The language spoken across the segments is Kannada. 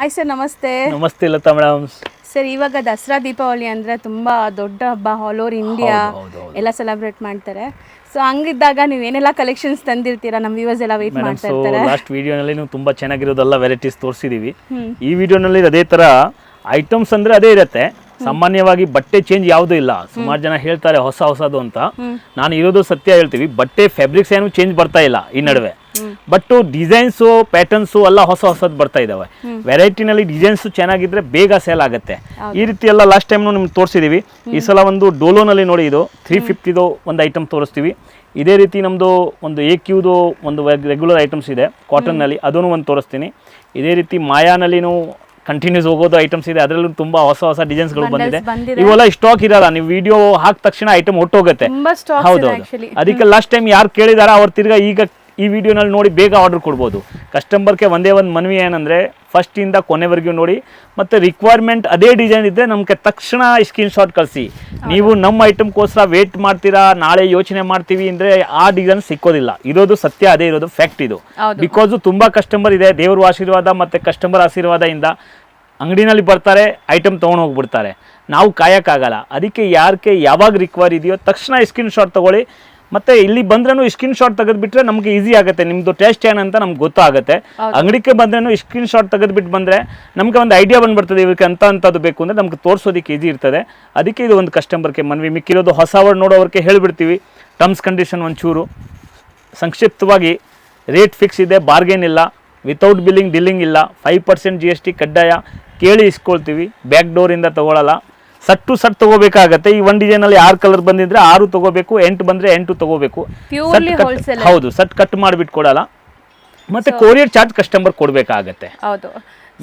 ಹಾಯ್ ಸರ್, ನಮಸ್ತೆ. ನಮಸ್ತೆ ಲತಾ ಮೇಡಮ್. ಸರ್, ಇವಾಗ ದಸರಾ ದೀಪಾವಳಿ ಅಂದರೆ ತುಂಬ ದೊಡ್ಡ ಹಬ್ಬ, ಆಲ್ ಓವರ್ ಇಂಡಿಯಾ ಎಲ್ಲ ಸೆಲೆಬ್ರೇಟ್ ಮಾಡ್ತಾರೆ. ಸೊ ಹಂಗಿದ್ದಾಗ ನೀವು ಏನೆಲ್ಲ ಕಲೆಕ್ಷನ್ಸ್ ತಂದಿರ್ತೀರಾ? ನಮ್ಮ ವ್ಯೂವರ್ಸ್ ಎಲ್ಲ ವೆಯ್ಟ್ ಮಾಡ್ತಾ ಇರ್ತಾರೆ. ಲಾಸ್ಟ್ ವಿಡಿಯೋನಲ್ಲಿ ನೀವು ತುಂಬ ಚೆನ್ನಾಗಿರೋದೆಲ್ಲ ವೆರೈಟೀಸ್ ತೋರಿಸಿದ್ದೀವಿ. ಈ ವಿಡಿಯೋನಲ್ಲಿ ಅದೇ ಥರ ಐಟಮ್ಸ್ ಅಂದರೆ ಅದೇ ಇರುತ್ತೆ. ಸಾಮಾನ್ಯವಾಗಿ ಬಟ್ಟೆ ಚೇಂಜ್ ಯಾವುದೂ ಇಲ್ಲ. ಸುಮಾರು ಜನ ಹೇಳ್ತಾರೆ ಹೊಸದು ಅಂತ. ನಾನು ಇರೋದು ಸತ್ಯ ಹೇಳ್ತೀವಿ, ಬಟ್ಟೆ ಫ್ಯಾಬ್ರಿಕ್ಸ್ ಏನು ಚೇಂಜ್ ಬರ್ತಾ ಇಲ್ಲ ಈ ನಡುವೆ. ಬಟ್ ಡಿಸೈನ್ಸು ಪ್ಯಾಟರ್ನ್ಸು ಎಲ್ಲ ಹೊಸದು ಬರ್ತಾ ಇದಾವೆ. ವೆರೈಟಿನಲ್ಲಿ ಡಿಸೈನ್ಸ್ ಚೆನ್ನಾಗಿದ್ರೆ ಬೇಗ ಸೇಲ್ ಆಗುತ್ತೆ. ಈ ರೀತಿ ಎಲ್ಲ ಲಾಸ್ಟ್ ಟೈಮ್ ನಿಮ್ಗೆ ತೋರಿಸಿದೀವಿ. ಈ ಸಲ ಒಂದು ಡೋಲೋನಲ್ಲಿ ನೋಡಿ, ಇದು 350 ಒಂದು ಐಟಮ್ ತೋರಿಸ್ತೀವಿ. ಇದೇ ರೀತಿ ನಮ್ಮದು ಒಂದು AQದು ಒಂದು ರೆಗ್ಯುಲರ್ ಐಟಮ್ಸ್ ಇದೆ ಕಾಟನ್ನಲ್ಲಿ, ಅದನ್ನು ಒಂದು ತೋರಿಸ್ತೀನಿ. ಇದೇ ರೀತಿ ಮಾಯಾನಲ್ಲಿನೂ ಕಂಟಿನ್ಯೂಸ್ ಹೋಗೋದು ಐಟಮ್ಸ್ ಇದೆ. ಅದರಲ್ಲೂ ತುಂಬಾ ಹೊಸ ಡಿಸೈನ್ಸ್ಗಳು ಬಂದಿದೆ. ಇವೆಲ್ಲ ಸ್ಟಾಕ್ ಇರಲ್ಲ, ನೀವು ವಿಡಿಯೋ ಹಾಕಿದ ತಕ್ಷಣ ಐಟಮ್ ಹೊಟ್ಟೋಗುತ್ತೆ. ಹೌದು, ಅದಕ್ಕೆ ಲಾಸ್ಟ್ ಟೈಮ್ ಯಾರು ಕೇಳಿದಾರ ಅವ್ರು ತಿರ್ಗಾ ಈಗ ಈ ವಿಡಿಯೋನಲ್ಲಿ ನೋಡಿ ಬೇಗ ಆರ್ಡರ್ ಕೊಡ್ಬೋದು. ಕಸ್ಟಮರ್ಗೆ ಒಂದೇ ಒಂದು ಮನವಿ ಏನಂದರೆ, ಫಸ್ಟಿಂದ ಕೊನೆವರೆಗೂ ನೋಡಿ, ಮತ್ತು ರಿಕ್ವೈರ್ಮೆಂಟ್ ಅದೇ ಡಿಸೈನ್ ಇದ್ದರೆ ನಮಗೆ ತಕ್ಷಣ ಸ್ಕ್ರೀನ್ ಶಾಟ್ ಕಳಿಸಿ. ನೀವು ನಮ್ಮ ಐಟಮ್ಗೋಸ್ಕರ ವೇಟ್ ಮಾಡ್ತೀರಾ, ನಾಳೆ ಯೋಚನೆ ಮಾಡ್ತೀವಿ ಅಂದರೆ ಆ ಡಿಸೈನ್ ಸಿಕ್ಕೋದಿಲ್ಲ. ಇರೋದು ಸತ್ಯ, ಅದೇ ಇರೋದು ಫ್ಯಾಕ್ಟ್ ಇದು. ಬಿಕಾಸು ತುಂಬ ಕಸ್ಟಮರ್ ಇದೆ, ದೇವ್ರ ಆಶೀರ್ವಾದ ಮತ್ತು ಕಸ್ಟಮರ್ ಆಶೀರ್ವಾದದಿಂದ ಅಂಗಡಿನಲ್ಲಿ ಬರ್ತಾರೆ, ಐಟಮ್ ತೊಗೊಂಡು ಹೋಗ್ಬಿಡ್ತಾರೆ. ನಾವು ಕಾಯೋಕ್ಕಾಗಲ್ಲ. ಅದಕ್ಕೆ ಯಾರಿಗೆ ಯಾವಾಗ ರಿಕ್ವೈರ್ ಇದೆಯೋ ತಕ್ಷಣ ಸ್ಕ್ರೀನ್ ಶಾಟ್ ತೊಗೊಳ್ಳಿ. ಮತ್ತು ಇಲ್ಲಿ ಬಂದ್ರೂ ಸ್ಕ್ರೀನ್ ಶಾಟ್ ತೆಗೆದುಬಿಟ್ರೆ ನಮಗೆ ಈಸಿ ಆಗುತ್ತೆ. ನಿಮ್ಮದು ಟೇಸ್ಟ್ ಏನಂತ ನಮ್ಗೆ ಗೊತ್ತಾಗುತ್ತೆ. ಅಂಗಡಿಗೆ ಬಂದ್ರೂ ಸ್ಕ್ರೀನ್ ಶಾಟ್ ತೆಗೆದುಬಿಟ್ಟು ಬಂದರೆ ನಮಗೆ ಒಂದು ಐಡಿಯಾ ಬಂದುಬಿಡ್ತದೆ, ಇವಕ್ಕೆ ಅಂಥದ್ದು ಬೇಕು ಅಂದರೆ ನಮ್ಗೆ ತೋರಿಸೋದಕ್ಕೆ ಈಸಿ ಇರ್ತದೆ. ಅದಕ್ಕೆ ಇದು ಒಂದು ಕಸ್ಟಮರ್ಗೆ ಮನವಿ. ಮಿಕ್ಕಿರೋದು ಹೊಸವರು ನೋಡೋವ್ರಿಗೆ ಹೇಳಿಬಿಡ್ತೀವಿ. ಟರ್ಮ್ಸ್ ಕಂಡೀಷನ್ ಒಂಚೂರು ಸಂಕ್ಷಿಪ್ತವಾಗಿ, ರೇಟ್ ಫಿಕ್ಸ್ ಇದೆ, ಬಾರ್ಗೇನ್ ಇಲ್ಲ, ವಿತೌಟ್ ಬಿಲ್ಲಿಂಗ್ ಡಿಲ್ಲಿಂಗ್ ಇಲ್ಲ, 5% GST ಕಡ್ಡಾಯ. ಕೇಳಿ ಇಸ್ಕೊಳ್ತೀವಿ, ಬ್ಯಾಕ್ ಡೋರಿಂದ ತೊಗೊಳ್ಳಲ್ಲ. ಸಟ್ ತೊಗೋಬೇಕಾಗತ್ತೆ. ಈ ಒಂದು ಡಿಸೈನಲ್ಲಿ 6 ಕಲರ್ ಬಂದಿದ್ರೆ 6 ತೊಗೋಬೇಕು, 8 ಬಂದರೆ 8 ತೊಗೋಬೇಕು. ಹೌದು, ಸಟ್ ಕಟ್ ಮಾಡಿಬಿಟ್ಟು ಕೊಡಲ್ಲ. ಮತ್ತೆ ಕೊರಿಯರ್ ಚಾರ್ಜ್ ಕಸ್ಟಮರ್ ಕೊಡಬೇಕಾಗತ್ತೆ. ಹೌದು.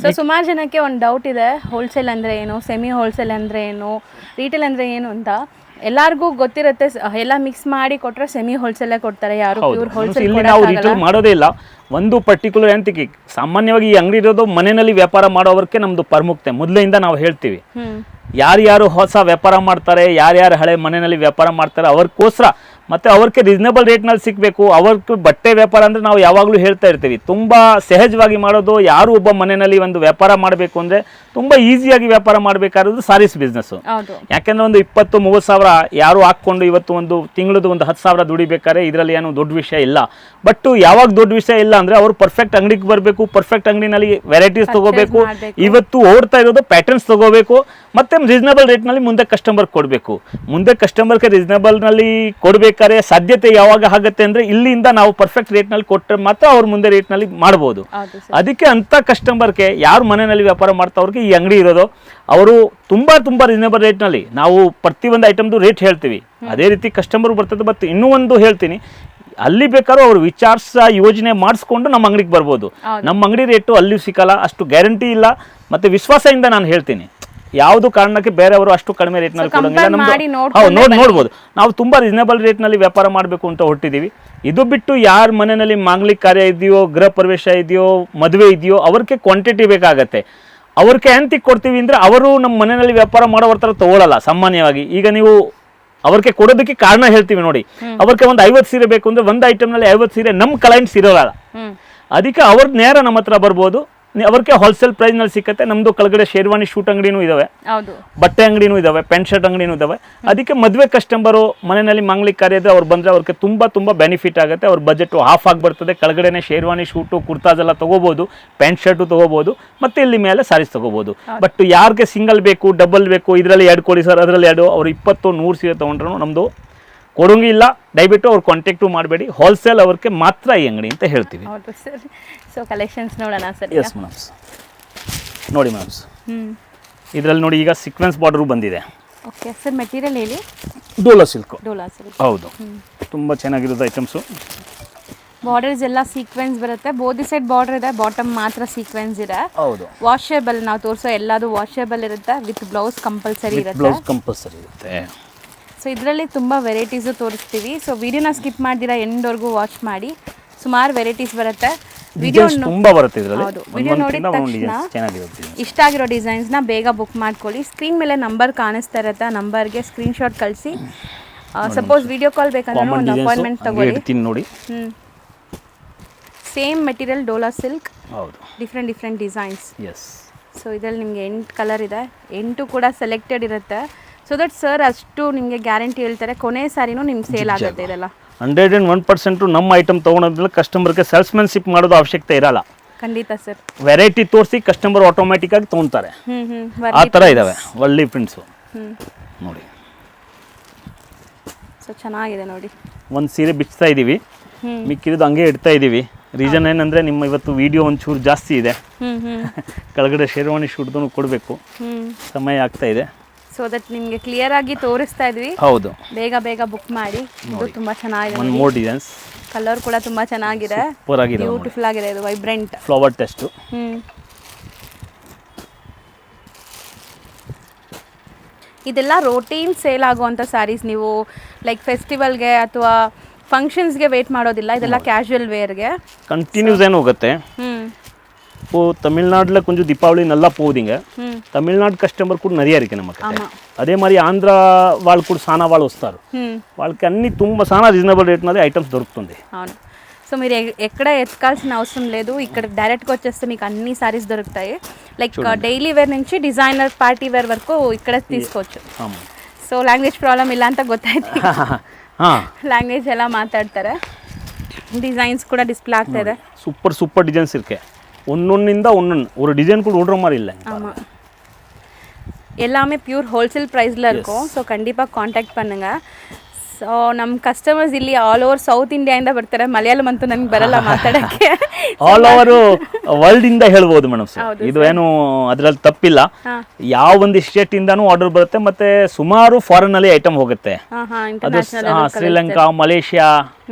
ಸೊ ಸುಮಾರು ಜನಕ್ಕೆ ಒಂದು ಡೌಟ್ ಇದೆ, ಹೋಲ್ಸೇಲ್ ಅಂದರೆ ಏನು, ಸೆಮಿ ಹೋಲ್ಸೇಲ್ ಅಂದರೆ ಏನು, ರೀಟೇಲ್ ಅಂದರೆ ಏನು ಅಂತ. ಎಲ್ಲರಿಗೂ ಗೊತ್ತಿರುತ್ತೆ, ಎಲ್ಲ ಮಿಕ್ಸ್ ಮಾಡಿ ಕೊಟ್ಟರೆ ಸೆಮಿ ಹೋಲ್ಸೇಲೇ ಕೊಡ್ತಾರೆ, ಯಾರು ಪ್ಯೂರ್ ಹೋಲ್ಸೇಲ್ ಇಲ್ಲಿ ನಾವು ರಿಟೇಲ್ ಮಾಡೋದೇ ಇಲ್ಲ. ಒಂದು ಪರ್ಟಿಕ್ಯುಲರ್ ಎಂತಿಗೆ ಸಾಮಾನ್ಯವಾಗಿ ಈ ಅಂಗಡಿ ಇರೋದು ಮನೆಯಲ್ಲಿ ವ್ಯಾಪಾರ ಮಾಡೋವರಿಗೆ ನಮ್ಮದು ಪ್ರಮುಖತೆ ಮೊದಲಿಂದ ನಾವು ಹೇಳ್ತೀವಿ. ಯಾರ್ಯಾರು ಹೊಸ ವ್ಯಾಪಾರ ಮಾಡ್ತಾರೆ, ಯಾರ್ಯಾರು ಹಳೆ ಮನೆಯಲ್ಲಿ ವ್ಯಾಪಾರ ಮಾಡ್ತಾರೆ ಅವ್ರಿಗೋಸ್ಕರ, ಮತ್ತು ಅವ್ರಿಗೆ ರೀಸನೇಬಲ್ ರೇಟ್ನಲ್ಲಿ ಸಿಗಬೇಕು. ಅವ್ರಿಗೆ ಬಟ್ಟೆ ವ್ಯಾಪಾರ ಅಂದರೆ ನಾವು ಯಾವಾಗಲೂ ಹೇಳ್ತಾ ಇರ್ತೀವಿ, ತುಂಬ ಸಹಜವಾಗಿ ಮಾಡೋದು. ಯಾರು ಒಬ್ಬ ಮನೆಯಲ್ಲಿ ಒಂದು ವ್ಯಾಪಾರ ಮಾಡಬೇಕು ಅಂದರೆ ತುಂಬ ಈಸಿಯಾಗಿ ವ್ಯಾಪಾರ ಮಾಡಬೇಕಾಗಿರೋದು ಸಾರೀಸ್ ಬಿಸ್ನೆಸ್ಸು. ಯಾಕೆಂದರೆ ಒಂದು 20-30 ಸಾವಿರ ಯಾರು ಹಾಕ್ಕೊಂಡು ಇವತ್ತು ಒಂದು ತಿಂಗಳದ್ದು ಒಂದು 10 ಸಾವಿರ ದುಡಿಬೇಕಾದ್ರೆ ಇದರಲ್ಲಿ ಏನು ದೊಡ್ಡ ವಿಷಯ ಇಲ್ಲ. ಬಟ್ ಯಾವಾಗ ದೊಡ್ಡ ವಿಷಯ ಇಲ್ಲ ಅಂದರೆ ಅವರು ಪರ್ಫೆಕ್ಟ್ ಅಂಗಡಿಗೆ ಬರಬೇಕು, ಪರ್ಫೆಕ್ಟ್ ಅಂಗಡಿನಲ್ಲಿ ವೆರೈಟೀಸ್ ತೊಗೋಬೇಕು. ಇವತ್ತು ಓಡ್ತಾ ಇರೋದು ಪ್ಯಾಟರ್ನ್ಸ್ ತೊಗೋಬೇಕು, ಮತ್ತು ರೀಸನೇಬಲ್ ರೇಟ್ನಲ್ಲಿ ಮುಂದೆ ಕಸ್ಟಮರ್ ಕೊಡಬೇಕು. ಮುಂದೆ ಕಸ್ಟಮರ್ಗೆ ರೀಸನೇಬಲ್ನಲ್ಲಿ ಕೊಡಬೇಕಾದ್ರೆ ಸಾಧ್ಯತೆ ಯಾವಾಗ ಆಗುತ್ತೆ ಅಂದರೆ ಇಲ್ಲಿಂದ ನಾವು ಪರ್ಫೆಕ್ಟ್ ರೇಟ್ನಲ್ಲಿ ಕೊಟ್ಟರೆ ಮಾತ್ರ ಅವ್ರ ಮುಂದೆ ರೇಟ್ನಲ್ಲಿ ಮಾಡ್ಬೋದು. ಅದಕ್ಕೆ ಅಂಥ ಕಸ್ಟಮರ್ಗೆ ಯಾರು ಮನೆಯಲ್ಲಿ ವ್ಯಾಪಾರ ಮಾಡ್ತಾವ್ರಿಗೆ ಈ ಅಂಗಡಿ ಇರೋದು. ಅವರು ತುಂಬ ರೀಸನೇಬಲ್ ರೇಟ್ನಲ್ಲಿ ನಾವು ಪ್ರತಿಯೊಂದು ಐಟಮ್ದು ರೇಟ್ ಹೇಳ್ತೀವಿ. ಅದೇ ರೀತಿ ಕಸ್ಟಮರ್ ಬರ್ತದೆ. ಮತ್ತು ಇನ್ನೂ ಒಂದು ಹೇಳ್ತೀನಿ, ಅಲ್ಲಿ ಬೇಕಾದ್ರೂ ಅವರು ವಿಚಾರಿಸ ಯೋಜನೆ ಮಾಡಿಸ್ಕೊಂಡು ನಮ್ಮ ಅಂಗಡಿಗೆ ಬರ್ಬೋದು. ನಮ್ಮ ಅಂಗಡಿ ರೇಟು ಅಲ್ಲಿ ಸಿಕ್ಕಲ್ಲ, ಅಷ್ಟು ಗ್ಯಾರಂಟಿ ಇಲ್ಲ. ಮತ್ತು ವಿಶ್ವಾಸದಿಂದ ನಾನು ಹೇಳ್ತೀನಿ, ಯಾವುದು ಕಾರಣಕ್ಕೆ ಬೇರೆಯವರು ಅಷ್ಟು ಕಡಿಮೆ ರೇಟ್ನಲ್ಲಿ ಕೊಡೋಂಗಿಲ್ಲ. ನಮ್ಮದು ನೋಡ್ಬೋದು, ನಾವು ತುಂಬ ರೀಸನೇಬಲ್ ರೇಟ್ನಲ್ಲಿ ವ್ಯಾಪಾರ ಮಾಡಬೇಕು ಅಂತ ಹೊರಟಿದ್ದೀವಿ. ಇದು ಬಿಟ್ಟು ಯಾರ ಮನೆಯಲ್ಲಿ ಮಾಂಗಲಿಕ ಕಾರ್ಯ ಇದೆಯೋ, ಗೃಹ ಪ್ರವೇಶ ಇದೆಯೋ, ಮದುವೆ ಇದೆಯೋ, ಅವ್ರಿಗೆ ಕ್ವಾಂಟಿಟಿ ಬೇಕಾಗತ್ತೆ. ಅವ್ರಿಗೆ ಎಂತಿಗೆ ಕೊಡ್ತೀವಿ ಅಂದರೆ ಅವರು ನಮ್ಮ ಮನೆಯಲ್ಲಿ ವ್ಯಾಪಾರ ಮಾಡೋವ್ರ ಥರ ತೊಗೊಳ್ಳಲ್ಲ ಸಾಮಾನ್ಯವಾಗಿ. ಈಗ ನೀವು ಅವ್ರಿಗೆ ಕೊಡೋದಕ್ಕೆ ಕಾರಣ ಹೇಳ್ತೀವಿ ನೋಡಿ. ಅವ್ರಿಗೆ ಒಂದು 50 ಸೀರೆ ಬೇಕು ಅಂದರೆ ಒಂದು ಐಟಮ್ನಲ್ಲಿ 50 ಸೀರೆ ನಮ್ಮ ಕ್ಲೈಂಟ್ಸ್ ಇರೋಲ್ಲ. ಅದಕ್ಕೆ ಅವ್ರ ನೇರ ನಮ್ಮ ಹತ್ರ ಬರ್ಬೋದು. ಅವ್ರಿಗೆ ಹೋಲ್ಸೇಲ್ ಪ್ರೈಸ್ನಲ್ಲಿ ಸಿಕ್ಕತ್ತೆ. ನಮ್ಮದು ಕೆಳಗಡೆ ಶೇರ್ವಾನಿ ಶೂಟ್ ಅಂಗಡಿನೂ ಇದಾವೆ, ಬಟ್ಟೆ ಅಂಗಡಿನೂ ಇದಾವೆ, ಪ್ಯಾಂಟ್ ಶರ್ಟ್ ಅಂಗಡಿನೂ ಇದಾವೆ. ಅದಕ್ಕೆ ಮದುವೆ ಕಸ್ಟಮರು ಮನೆಯಲ್ಲಿ ಮಾಂಗಲಿಕ ಕಾರ್ಯ ಇದ್ದರೆ ಅವ್ರು ಬಂದರೆ ಅವ್ರಿಗೆ ತುಂಬ ಬೆನಿಫಿಟ್ ಆಗುತ್ತೆ. ಅವ್ರ ಬಜೆಟ್ ಹಾಫ್ ಆಗಿಬರ್ತದೆ. ಕೆಳಗಡೆನೆ ಶೇರ್ವಾನಿ ಶೂಟು ಕುರ್ತಾಸ್ ಎಲ್ಲ ತೊಗೋಬೋದು, ಪ್ಯಾಂಟ್ ಶರ್ಟು ತೊಗೋಬೋದು, ಮತ್ತು ಇಲ್ಲಿ ಮೇಲೆ ಸಾರೀಸ್ ತೊಗೋಬೋದು. ಬಟ್ ಯಾರಿಗೆ ಸಿಂಗಲ್ ಬೇಕು, ಡಬಲ್ ಬೇಕು, ಇದರಲ್ಲಿ 2 ಕೊಡಿ ಸರ್, ಅದರಲ್ಲಿ 2, ಅವ್ರು 20-100 ಸೀರೆ ತೊಗೊಂಡ್ರು ನಮ್ಮದು ಕೊಡೋಂಗಿಲ್ಲ. ದಯವಿಟ್ಟು ಅವ್ರು ಕಾಂಟ್ಯಾಕ್ಟು ಮಾಡಬೇಡಿ. ಹೋಲ್ಸೇಲ್ ಅವ್ರಿಗೆ ಮಾತ್ರ ಈ ಅಂಗಡಿ ಅಂತ ಹೇಳ್ತೀವಿ. ಸೊ ಕಲೆಕ್ಷನ್ಸ್ ನೋಡೋಣ ಸರ್. ಎಸ್ ಮ್ಯಾಮ್ಸ್, ನೋಡಿ ಮ್ಯಾಮ್ಸ್, ಇದರಲ್ಲಿ ನೋಡಿ ಈಗ ಸೀಕ್ವೆನ್ಸ್ ಬಾರ್ಡರು ಬಂದಿದೆ. ಓಕೆ ಸರ್, ಮೆಟೀರಿಯಲ್ ಹೇಳಿ. ಡೋಲಾ ಸಿಲ್ಕ್. ಹೌದು, ತುಂಬ ಚೆನ್ನಾಗಿರೋದು ಐಟಮ್ಸು. ಬಾರ್ಡರ್ಸ್ ಎಲ್ಲ ಸೀಕ್ವೆನ್ಸ್ ಬರುತ್ತೆ. ಬೋದಿ ಸೈಡ್ ಬಾರ್ಡರ್ ಇದೆ, ಬಾಟಮ್ ಮಾತ್ರ ಸೀಕ್ವೆನ್ಸ್ ಇದೆ. ಹೌದು, ವಾಷೇಬಲ್. ನಾವು ತೋರಿಸೋ ಎಲ್ಲದು ವಾಷೇಬಲ್ ಇರುತ್ತೆ, ವಿತ್ ಬ್ಲೌಸ್ ಕಂಪಲ್ಸರಿ ಇರುತ್ತೆ. ಸೊ ಇದರಲ್ಲಿ ತುಂಬ ವೆರೈಟೀಸು ತೋರಿಸ್ತೀವಿ. ಸೊ ವಿಡಿಯೋನ ಸ್ಕಿಪ್ ಮಾಡ್ದಿರಾ ಎಂಡ್ವರೆಗೂ ವಾಚ್ ಮಾಡಿ. ಸುಮಾರು ವೆರೈಟೀಸ್ ಬರುತ್ತೆ. ವಿಡಿಯೋ ನೋಡಿದ ತಕ್ಷಣ ಇಷ್ಟ ಆಗಿರೋ ಡಿಸೈನ್ಸ್ನ ಬೇಗ ಬುಕ್ ಮಾಡ್ಕೊಳ್ಳಿ. ಸ್ಕ್ರೀನ್ ಮೇಲೆ ನಂಬರ್ ಕಾಣಿಸ್ತಾ ಇರುತ್ತೆ, ಆ ನಂಬರ್ಗೆ ಸ್ಕ್ರೀನ್ ಶಾಟ್ ಕಳಿಸಿ. ಸಪೋಸ್ ವಿಡಿಯೋ ಕಾಲ್ ಬೇಕಂದ್ರೆ ಒಂದು ಅಪಾಯಿಂಟ್ಮೆಂಟ್ ತಗೊಳ್ಳಿ. Same material, Dhola silk, different designs. So ಇದರಲ್ಲಿ ನಿಮಗೆ 8 ಕಲರ್ ಇದೆ, 8 ಕೂಡ ಸೆಲೆಕ್ಟೆಡ್ ಇರುತ್ತೆ. ಸೊ ದಟ್ ಸರ್ ಅಷ್ಟು ನಿಮಗೆ ಗ್ಯಾರಂಟಿ ಹೇಳ್ತಾರೆ, ಕೊನೆ ಸಾರಿನೂ ನಿಮ್ಗೆ ಸೇಲ್ ಆಗುತ್ತೆ ಇದೆಲ್ಲ. 101% ನಮ್ಮ ಐಟಮ್ ತೊಗೊಳೋದ್ರಲ್ಲಿ ಕಸ್ಟಮರ್ಗೆ ಸೇಲ್ಸ್ಮನ್ಶಿಪ್ ಮಾಡೋದು ಅವಶ್ಯಕತೆ ಇರಲ್ಲ. ಖಂಡಿತ ಸರ್. ವೆರೈಟಿ ತೋರಿಸಿ ಕಸ್ಟಮರ್ ಆಟೋಮ್ಯಾಟಿಕ್ ಆಗಿ ತೊಗೊತಾರೆ. ಆ ಥರ ಇದ್ದಾವೆ ಒಳ್ಳೆ ಪ್ರಿಂಟ್ಸು ನೋಡಿ. ಸೊ ಚೆನ್ನಾಗಿದೆ ನೋಡಿ. ಒಂದು ಸೀರೆ ಬಿಚ್ತಾ ಇದ್ದೀವಿ, ಮಿಕ್ಕಿರೋದು ಹಂಗೆ ಇಡ್ತಾ ಇದ್ದೀವಿ. ರೀಸನ್ ಏನಂದರೆ ನಿಮ್ಮ ಇವತ್ತು ವಿಡಿಯೋ ಒಂಚೂರು ಜಾಸ್ತಿ ಇದೆ, ಕೆಳಗಡೆ ಶೇರ್ವಾಣಿ ಶೂಟ್ದು ಕೊಡಬೇಕು, ಸಮಯ ಆಗ್ತಾ ಇದೆ. ಸೊ ದಟ್ ನಿಮಗೆ ಕ್ಲಿಯರ್ ಆಗಿ ತೋರಿಸ್ತಾ ಇದ್ವಿ. ಹೌದು, ಬೇಗ ಬೇಗ ಬುಕ್ ಮಾಡಿ. ಇದು ತುಂಬಾ ಚೆನ್ನಾಗಿದೆ. One more designs. ಕಲರ್ ಕೂಡ ತುಂಬಾ ಚೆನ್ನಾಗಿದೆ, ಸೂಪರ್ ಆಗಿದೆ, ಬ್ಯೂಟಿಫುಲ್ ಆಗಿದೆ. ಇದು ವೈಬ್ರೆಂಟ್ ಫ್ಲವರ್ ಟೆಸ್ಟ್. ಇದೆಲ್ಲ ರೋಟೀನ್ ಸೇಲ್ ಆಗುವಂಥ ಸ್ಯಾರೀಸ್. ನೀವು ಲೈಕ್ ಫೆಸ್ಟಿವಲ್ಗೆ ಅಥವಾ ಫಂಕ್ಷನ್ಸ್ಗೆ ವೇಟ್ ಮಾಡೋದಿಲ್ಲ, ಇದೆಲ್ಲ ಕ್ಯಾಶುವಲ್ ವೇರ್ಗೆ ಕಂಟಿನ್ಯೂಸ್ ಏನು ಹೋಗುತ್ತೆ. இப்போ தமிழ்நாட்டில் கொஞ்சம் தீபாவளி நல்லா போகுதுங்க. தமிழ்நாடு కస్టమర్ కూడా நிறைய இருக்கு நமக்கு. అదే మరి ఆంధ్ర వాళ్ళు కూడా సానా వాళ్ళు వస్తారు, వాళ్ళకి అన్ని ತುಂಬ సానా రీజనబుల్ రేట్నది ఐటమ్స్ దొరుకుతుంది. అవును. సో మీరు ఎక్కడ ఎత్తుకాల్సిన అవసరం లేదు, ఇక్కడ డైరెక్ట్గా వచ్చేస్తే మీకు అన్ని సారీస్ దొరుకుతాయి. లైక్ డైలీ వేర్ నుంచి డిజైనర్ పార్టీ వేర్ వరకు ఇక్కడ తీసుకోవచ్చు. సో ಲ್ಯಾಂಗ್ವೇಜ್ ಪ್ರಾಬ್ಲಮ್ ಇಲ್ಲ ಅಂತ ಗೊತ್ತಾಯ್ತು. ಲ್ಯಾಂಗ್ವೇಜ್ ಎಲ್ಲ ಮಾತಾಡ್ತಾರೆ. ಡಿಸೈನ್ಸ್ ಕೂಡ ಡಿಸ್ಪ್ಲೇ ಆಗ್ತಾ ಇದೆ. ಸೂಪರ್ ಸೂಪರ್ ಡಿಸೈನ್ಸ್ ಇருக்கு. ஒன்னொன்னிந்த ஒன்னொன்று ஒரு டிசைன் கூட விடுற மாதிரி இல்லை. ஆமாம், எல்லாமே பியூர் ஹோல்சேல் ப்ரைஸில் இருக்கும். ஸோ கண்டிப்பாக ಕಾಂಟ್ಯಾಕ್ಟ್ பண்ணுங்கள். ಸೊ ನಮ್ಮ ಕಸ್ಟಮರ್ಸ್ ಇಲ್ಲಿ ಆಲ್ ಓವರ್ ಸೌತ್ ಇಂಡಿಯಾಯಿಂದ ಬರ್ತಾರೆ. ಮಲಯಾಳಂ ಅಂತೂ ನನಗೆ ಬರಲ್ಲ ಮಾತಾಡೋಕ್ಕೆ. ಆಲ್ ಓವರ್ ವರ್ಲ್ಡ್ ಇಂದ ಹೇಳ್ಬೋದು ಮೇಡಮ್. ಇದು ಏನು ಅದರಲ್ಲಿ ತಪ್ಪಿಲ್ಲ. ಯಾವ ಒಂದು ಸ್ಟೇಟ್ ಇಂದಾನು ಆರ್ಡರ್ ಬರುತ್ತೆ, ಮತ್ತೆ ಸುಮಾರು ಫಾರಿನ್ ಅಲ್ಲಿ ಐಟಮ್ ಹೋಗುತ್ತೆ. ಅದು ಶ್ರೀಲಂಕಾ, ಮಲೇಷಿಯಾ,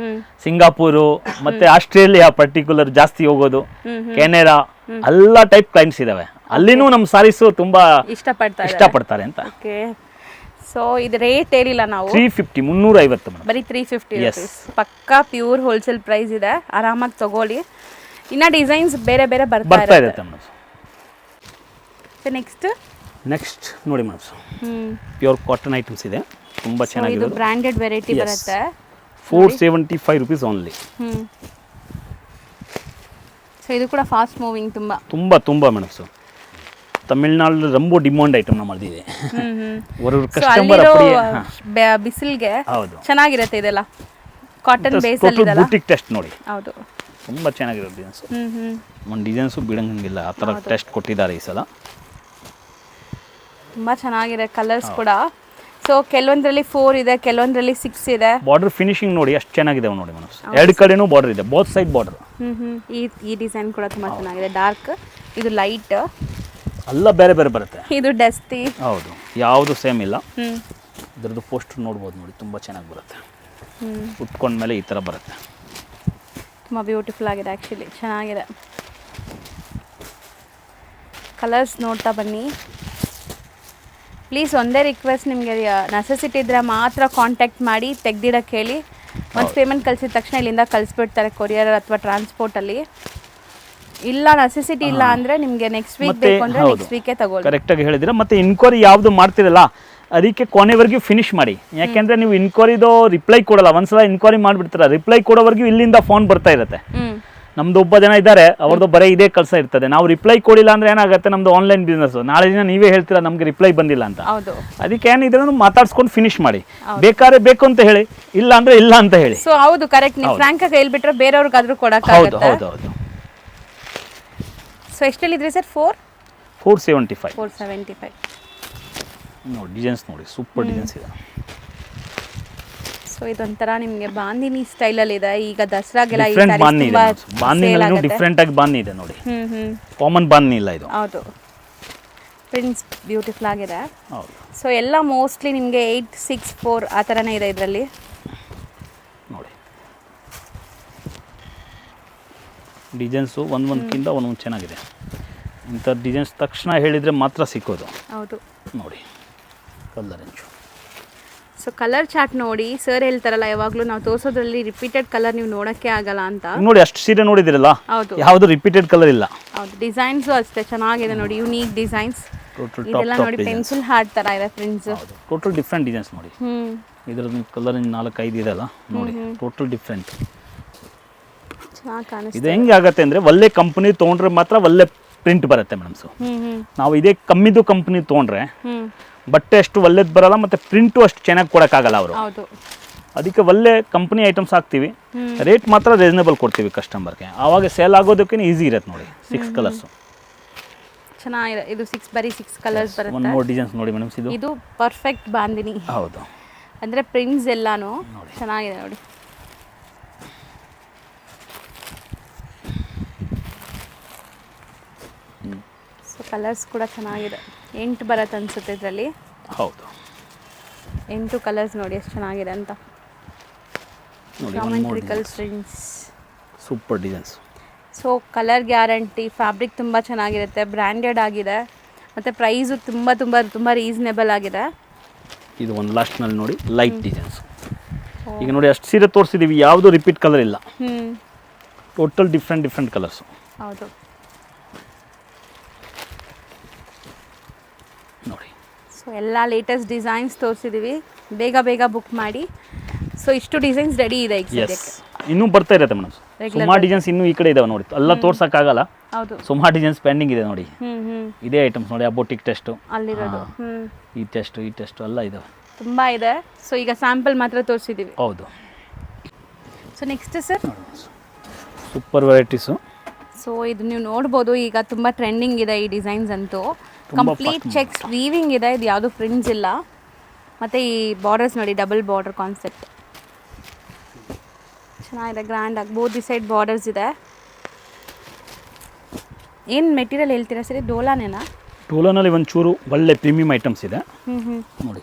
ಸಿಂಗಾಪುರು, ಮತ್ತೆ ಆಸ್ಟ್ರೇಲಿಯಾ ಪರ್ಟಿಕ್ಯುಲರ್ ಜಾಸ್ತಿ ಹೋಗೋದು, ಕೆನಡಾ ಎಲ್ಲ ಟೈಪ್ ಕ್ಲೈಂಟ್ಸ್ ಇದಾವೆ. ಅಲ್ಲಿನೂ ನಮ್ಮ ಸಾರೀಸು ತುಂಬಾ ಇಷ್ಟಪಡ್ತಾರೆ ಅಂತ. ಸೊ ಇದು ರೇಟ್ ಹೇಳಿಲ್ಲ ನಾವು. 350 350 ಬರೀ 350 ರುಪೀಸ್. ಪಕ್ಕಾ ಪ್ಯೂರ್ ಹೋಲ್ಸೇಲ್ ಪ್ರೈಸ್ ಇದೆ, ಆರಾಮಾಗಿ ತಗೊಳ್ಳಿ. ಇನ್ನ ಡಿಸೈನ್ಸ್ ಬೇರೆ ಬೇರೆ ಬರ್ತಾ ಇರುತ್ತೆ ಮೇಡಮ್. ಸೊ ನೆಕ್ಸ್ಟ್ ನೋಡಿ ಮೇಡಮ್, ಪ್ಯೂರ್ ಕಾಟನ್ ಐಟಮ್ಸ್ ಇದೆ, ತುಂಬಾ ಚೆನ್ನಾಗಿದೆ. ಇದು ಬ್ರಾಂಡೆಡ್ ವೆರೈಟಿ ಬರುತ್ತೆ. 475 ರುಪೀಸ್ ಓನ್ಲಿ. ಸೊ ಇದು ಕೂಡ ಫಾಸ್ಟ್ ಮೂವಿಂಗ್ ತುಂಬಾ ಮೇಡಮ್. ಸೊ ತಮಿಳ್ನಾಡು ரொம்ப ಡಿಮಾಂಡ್ ಐಟಮ್ ನಮ್ಮದಿದೆ. ಒಂದು ಕಸ್ಟಮರ್ ಅಪ್ಪಿಗೆ ಬಿಸಿಲ್ಗೆ ಚೆನ್ನಾಗಿರುತ್ತೆ. ಇದೆಲ್ಲ ಕಾಟನ್ ಬೇಸ್ ಅಲ್ಲಿ ಇದೆಲ್ಲ ಬೂಟಿಕ್ ಟೆಸ್ಟ್ ನೋಡಿ. ಹೌದು, ತುಂಬಾ ಚೆನ್ನಾಗಿರೋ ಡಿಸೈನ್ಸ್. ಒಂದು ಡಿಸೈನ್ಸ್ ಬಿಡಂಗಿಲ್ಲ, ಆ ತರ ಟೆಸ್ಟ್ ಕೊಟ್ಟಿದ್ದಾರೆ ಈ ಸಲ. ತುಂಬಾ ಚೆನ್ನಾಗಿದೆ ಕಲರ್ಸ್ ಕೂಡ. ಸೊ ಕೆಲವೊಂದರಲ್ಲಿ 4 ಇದೆ, ಕೆಲವೊಂದರಲ್ಲಿ 6 ಇದೆ. ಬಾರ್ಡರ್ ಫಿನಿಶಿಂಗ್ ನೋಡಿ ಎಷ್ಟು ಚೆನ್ನಾಗಿದೆ ನೋಡಿ ಮೇಡಮ್. ಎರಡು ಕಡೆನೂ ಬಾರ್ಡರ್ ಇದೆ, ಬೋತ್ ಸೈಡ್ ಬಾರ್ಡರ್. ಈ ಡಿಸೈನ್ ಕೂಡ ತುಂಬಾ ಚೆನ್ನಾಗಿದೆ. ಡಾರ್ಕ್, ಇದು ಲೈಟ್, ಎಲ್ಲ ಬೇರೆ ಬೇರೆ ಬರುತ್ತೆ. ಇದು ಡಸ್ಟಿ. ಹೌದು, ಯಾವುದು ಸೇಮ್ ಇಲ್ಲ. ಇದರದ್ದು ಪೋಸ್ಟರ್ ನೋಡ್ಬೋದು ನೋಡಿ, ತುಂಬ ಚೆನ್ನಾಗಿ ಬರುತ್ತೆ. ಉಟ್ಕೊಂಡ್ಮೇಲೆ ಈ ಥರ ಬರುತ್ತೆ. ತುಂಬ ಬ್ಯೂಟಿಫುಲ್ ಆಗಿದೆ, ಆ್ಯಕ್ಚುಲಿ ಚೆನ್ನಾಗಿದೆ. ಕಲರ್ಸ್ ನೋಡ್ತಾ ಬನ್ನಿ. ಪ್ಲೀಸ್ ಒಂದೇ ರಿಕ್ವೆಸ್ಟ್, ನಿಮಗೆ ನೆಸೆಸಿಟಿ ಇದ್ದರೆ ಮಾತ್ರ ಕಾಂಟ್ಯಾಕ್ಟ್ ಮಾಡಿ ತೆಗ್ದಿಡಕ್ಕೆ ಹೇಳಿ. ಒಂದು ಪೇಮೆಂಟ್ ಕಳಿಸಿದ ತಕ್ಷಣ ಇಲ್ಲಿಂದ ಕಳಿಸ್ಬಿಡ್ತಾರೆ ಕೊರಿಯರ್ ಅಥವಾ ಟ್ರಾನ್ಸ್ಪೋರ್ಟಲ್ಲಿ. ಇಲ್ಲ ನೆಸೆಸಿಟಿ ಇಲ್ಲ ಅಂದರೆ ನಿಮಗೆ ನೆಕ್ಸ್ಟ್ ವೀಕ್ ಬೇಕು ಅಂದರೆ ನೆಕ್ಸ್ಟ್ ವೀಕೇ ತಗೊಳ್ಳಿ. ಕರೆಕ್ಟಾಗಿ ಹೇಳಿದ್ರೆ ಮತ್ತೆ ಇನ್ಕ್ವೈರಿ ಯಾವುದು ಮಾಡ್ತಿರಲ್ಲ ಅದಕ್ಕೆ ಕೊನೆವರೆಗೂ ಫಿನಿಶ್ ಮಾಡಿ. ಯಾಕೆಂದರೆ ನೀವು ಇನ್ಕ್ವೈರಿದು ರಿಪ್ಲೈ ಕೊಡಲ್ಲ. ಒಂದ್ಸಲ ಇನ್ಕ್ವೈರಿ ಮಾಡಿಬಿಡ್ತೀರ, ರಿಪ್ಲೈ ಕೊಡೋವರೆಗೂ ಇಲ್ಲಿಂದ ಫೋನ್ ಬರ್ತಾ ಇರುತ್ತೆ. ನಮ್ದು ಒಬ್ಬ ಜನ ಇದ್ದಾರೆ, ಅವ್ರದ್ದು ಬರೀ ಇದೇ ಕೆಲಸ ಇರ್ತದೆ. ನಾವು ರಿಪ್ಲೈ ಕೊಡಿಲ್ಲ ಅಂದರೆ ಏನಾಗುತ್ತೆ, ನಮ್ಮದು ಆನ್ಲೈನ್ ಬಿಸ್ನೆಸ್. ನಾಳೆ ದಿನ ನೀವೇ ಹೇಳ್ತೀರಾ ನಮಗೆ ರಿಪ್ಲೈ ಬಂದಿಲ್ಲ ಅಂತ. ಅದಕ್ಕೆ ಏನಿದ್ರೆ ಮಾತಾಡ್ಸ್ಕೊಂಡು ಫಿನಿಶ್ ಮಾಡಿ. ಬೇಕಾದ್ರೆ ಬೇಕು ಅಂತ ಹೇಳಿ, ಇಲ್ಲ ಅಂದರೆ ಇಲ್ಲ ಅಂತ ಹೇಳಿ. ಸೊ ಹೌದು, ಕರೆಕ್ಟ್. ನೀವು ಫ್ರಾಂಕ್ ಆಗಿ ಹೇಳ್ಬಿಟ್ರೆ ಬೇರೆಯವ್ರಿಗಾದ್ರೂ ಕೊಡೋಕ್ಕಾಗುತ್ತೆ. ಹೌದು. So ಎಷ್ಟಲ್ಲಿದ್ರಿ sir? 475 ನೋಡಿ. ಡಿಸೈನ್ಸ್ ನೋಡಿ, ಸೂಪರ್ ಡಿಸೈನ್ಸ್ ಇದೆ. ಸೊ ಇದೊಂಥರ ನಿಮಗೆ ಬಾಂದಿನಿ ಸ್ಟೈಲಲ್ಲಿ ಇದೆ. ಈಗ ದಸರಾಗೆಲ್ಲ ಈ ಡಿಫ್ರೆಂಟ್ ಬಾಂದಿ ಇದೆ. ಬಾಂದಿನೂ ಡಿಫ್ರೆಂಟ್ ಆಗಿ ಬಾಂದಿ ಇದೆ ನೋಡಿ. ಕಾಮನ್ ಬಾಂದಿ ಇಲ್ಲ ಇದು. ಹೌದು, ಪ್ರಿಂಟ್ಸ್ ಬ್ಯೂಟಿಫುಲ್ ಆಗಿದೆ. ಹೌದು. ಸೊ ಎಲ್ಲ ಮೋಸ್ಟ್ಲಿ ನಿಮಗೆ 864 ಆ ಥರನೇ ಇದೆ ಇದರಲ್ಲಿ ನೋಡಿ. ಡಿಸೈನ್ಸು ಒಂದೊಂದಕ್ಕಿಂತ ಒಂದೊಂದು ಚೆನ್ನಾಗಿದೆ. ಇಂಥ ಡಿಸೈನ್ಸ್ ತಕ್ಷಣ ಹೇಳಿದರೆ ಮಾತ್ರ ಸಿಕ್ಕೋದು. ಹೌದು ನೋಡಿ, colour range. So colour chart ನೋಡಿ. ಸರ್ ಹೇಳ್ತಾರಲ್ಲ ಯಾವಾಗಲೂ ನಾವು ತೋರಿಸೋದ್ರಲ್ಲಿ ರಿಪೀಟೆಡ್ ಕಲರ್ ನೀವು ನೋಡೋಕ್ಕೆ ಆಗಲ್ಲ ಅಂತ. ನೋಡಿ, ಅಷ್ಟು ಸೀರೆ ನೋಡಿದಿರಲ್ಲ, ಯಾವುದು ರಿಪೀಟೆಡ್ ಕಲರ್ ಇಲ್ಲ. ಹೌದು, ಡಿಸೈನ್ಸು ಅಷ್ಟೇ ಚೆನ್ನಾಗಿದೆ ನೋಡಿ. ಯುನೀಕ್ ಡಿಸೈನ್ಸ್ ಇದೆಲ್ಲ ನೋಡಿ. ಪೆನ್ಸಿಲ್ ಹಾರ್ಟ್ ಥರ ಇದೆ ಪ್ರಿಂಟ್ಸ್. ಟೋಟಲ್ ಡಿಫ್ರೆಂಟ್ ಡಿಸೈನ್ಸ್ ನೋಡಿ. ಇದರದ್ದು ಕಲರ್ 4-5 ಇದೆಲ್ಲ ನೋಡಿ, ಟೋಟಲ್ ಡಿಫ್ರೆಂಟ್. ಇದು ಹೆಂಗೆ ಆಗುತ್ತೆ ಅಂದರೆ ಒಳ್ಳೆ ಕಂಪನಿ ತೊಗೊಂಡ್ರೆ ಮಾತ್ರ ಒಳ್ಳೆ ಪ್ರಿಂಟ್ ಬರುತ್ತೆ ಮೇಡಮ್. ಸೊ ಹ್ಞೂ ನಾವು ಇದೇ ಕಮ್ಮಿದು ಕಂಪ್ನಿ ತೊಗೊಂಡ್ರೆ ಹ್ಞೂ ಬಟ್ಟೆ ಅಷ್ಟು ಒಳ್ಳೇದು ಬರಲ್ಲ, ಮತ್ತು ಪ್ರಿಂಟು ಅಷ್ಟು ಚೆನ್ನಾಗಿ ಕೊಡೋಕ್ಕಾಗಲ್ಲ ಅವರು. ಹೌದು. ಅದಕ್ಕೆ ಒಳ್ಳೆ ಕಂಪ್ನಿ ಐಟಮ್ಸ್ ಹಾಕ್ತೀವಿ, ರೇಟ್ ಮಾತ್ರ ರೀಸನೇಬಲ್ ಕೊಡ್ತೀವಿ ಕಸ್ಟಮರ್ಗೆ. ಆವಾಗ ಸೇಲ್ ಆಗೋದಕ್ಕೇ ಈಸಿ ಇರುತ್ತೆ ನೋಡಿ. 6 ಕಲರ್ಸು ಚೆನ್ನಾಗಿದೆ. ಇದು 6 ಬರೀ 6 ಕಲರ್ಸ್ ಬರುತ್ತೆ. ಒಂದು ಮೋರ್ ಡಿಸೈನ್ಸ್ ನೋಡಿ ಮೇಡಮ್. ಇದು ಪರ್ಫೆಕ್ಟ್ ಬಾಂದಿನಿ. ಹೌದು, ಅಂದರೆ ಪ್ರಿಂಟ್ಸ್ ಎಲ್ಲಾನು ಚೆನ್ನಾಗಿದೆ ನೋಡಿ. ಸೊ ಕಲರ್ಸ್ ಕೂಡ ಚೆನ್ನಾಗಿದೆ. 8 ಬರುತ್ತೆ ಅನ್ಸುತ್ತೆ ಇದರಲ್ಲಿ. ಹೌದು, 8 ಕಲರ್ಸ್ ನೋಡಿ ಎಷ್ಟು ಚೆನ್ನಾಗಿದೆ ಅಂತ. Geometrical prints, super designs. So colour guarantee, fabric ತುಂಬ ಚೆನ್ನಾಗಿರುತ್ತೆ, ಬ್ರ್ಯಾಂಡೆಡ್ ಆಗಿದೆ, ಮತ್ತು ಪ್ರೈಸು ತುಂಬ ತುಂಬ ತುಂಬ ರೀಸನೇಬಲ್ ಆಗಿದೆ. ಇದು ಒಂದು ಲಾಸ್ಟ್ನಲ್ಲಿ ನೋಡಿ ಲೈಟ್ ಡಿಸೈನ್ಸ್. ಈಗ ನೋಡಿ ಅಷ್ಟು ಸೀರೆ ತೋರಿಸಿದ್ದೀವಿ, ಯಾವುದು ರಿಪೀಟ್ ಕಲರ್ ಇಲ್ಲ. Total different colours. ಹೌದು ನೋಡಿ. ಸೊ ಎಲ್ಲ ಲೇಟೆಸ್ಟ್ ಡಿಸೈನ್ಸ್ ತೋರಿಸಿದ್ದೀವಿ. ಬೇಗ ಬೇಗ ಬುಕ್ ಮಾಡಿ. ಸೊ ಇಷ್ಟು ಡಿಸೈನ್ಸ್ ರೆಡಿ ಇದೆ ಈಗ ಸದ್ಯಕ್ಕೆ. ಇನ್ನೂ ಬರ್ತಾ ಇರುತ್ತೆ ಮೇಡಮ್. ಸುಮಾರು ಡಿಸೈನ್ಸ್ ಇನ್ನೂ ಈ ಕಡೆ ಇದಾವೆ ನೋಡಿ. ಎಲ್ಲ ತೋರ್ಸೋಕ್ಕಾಗಲ್ಲ. ಹೌದು, ಸುಮಾರು ಡಿಸೈನ್ಸ್ ಪೆಂಡಿಂಗ್ ಇದೆ ನೋಡಿ. ಹ್ಞೂ ಇದೇ ಐಟಮ್ಸ್ ನೋಡಿ. ಅಬೋಟಿಕ್ ಟೆಸ್ಟು ಅಲ್ಲಿರೋದು. ಈ ಟೆಸ್ಟು ಎಲ್ಲ ಇದಾವೆ, ತುಂಬ ಇದೆ. ಸೊ ಈಗ ಸ್ಯಾಂಪಲ್ ಮಾತ್ರ ತೋರಿಸಿದ್ದೀವಿ. ಹೌದು. So next sir, super varieties. So ಇದು ನೀವು ನೋಡ್ಬೋದು, ಈಗ ತುಂಬ ಟ್ರೆಂಡಿಂಗ್ ಇದೆ ಈ ಡಿಸೈನ್ಸ್ ಅಂತೂ. ಕಂಪ್ಲೀಟ್ ಚೆಕ್ಸ್ ವೀವಿಂಗ್ ಇದೆ, ಇದು ಯಾವುದು ಪ್ರಿಂಟ್ಸ್ ಇಲ್ಲ. ಮತ್ತು ಈ ಬಾರ್ಡರ್ಸ್ ನೋಡಿ, ಡಬಲ್ ಬಾರ್ಡರ್ ಕಾನ್ಸೆಪ್ಟ್ ಚೆನ್ನಾಗಿದೆ, ಗ್ರ್ಯಾಂಡ್ ಆಗಿ. ಬೋತ್ ದಿ ಸೈಡ್ ಬಾರ್ಡರ್ಸ್ ಇದೆ. ಏನು ಮೆಟೀರಿಯಲ್ ಹೇಳ್ತೀರಾ ಸರಿ? ಡೋಲಾನೇನಾ? ಡೋಲಾನಲ್ಲಿ ಒಂಚೂರು ಒಳ್ಳೆ ಪ್ರೀಮಿಯಂ ಐಟಮ್ಸ್ ಇದೆ ಹ್ಞೂ ನೋಡಿ.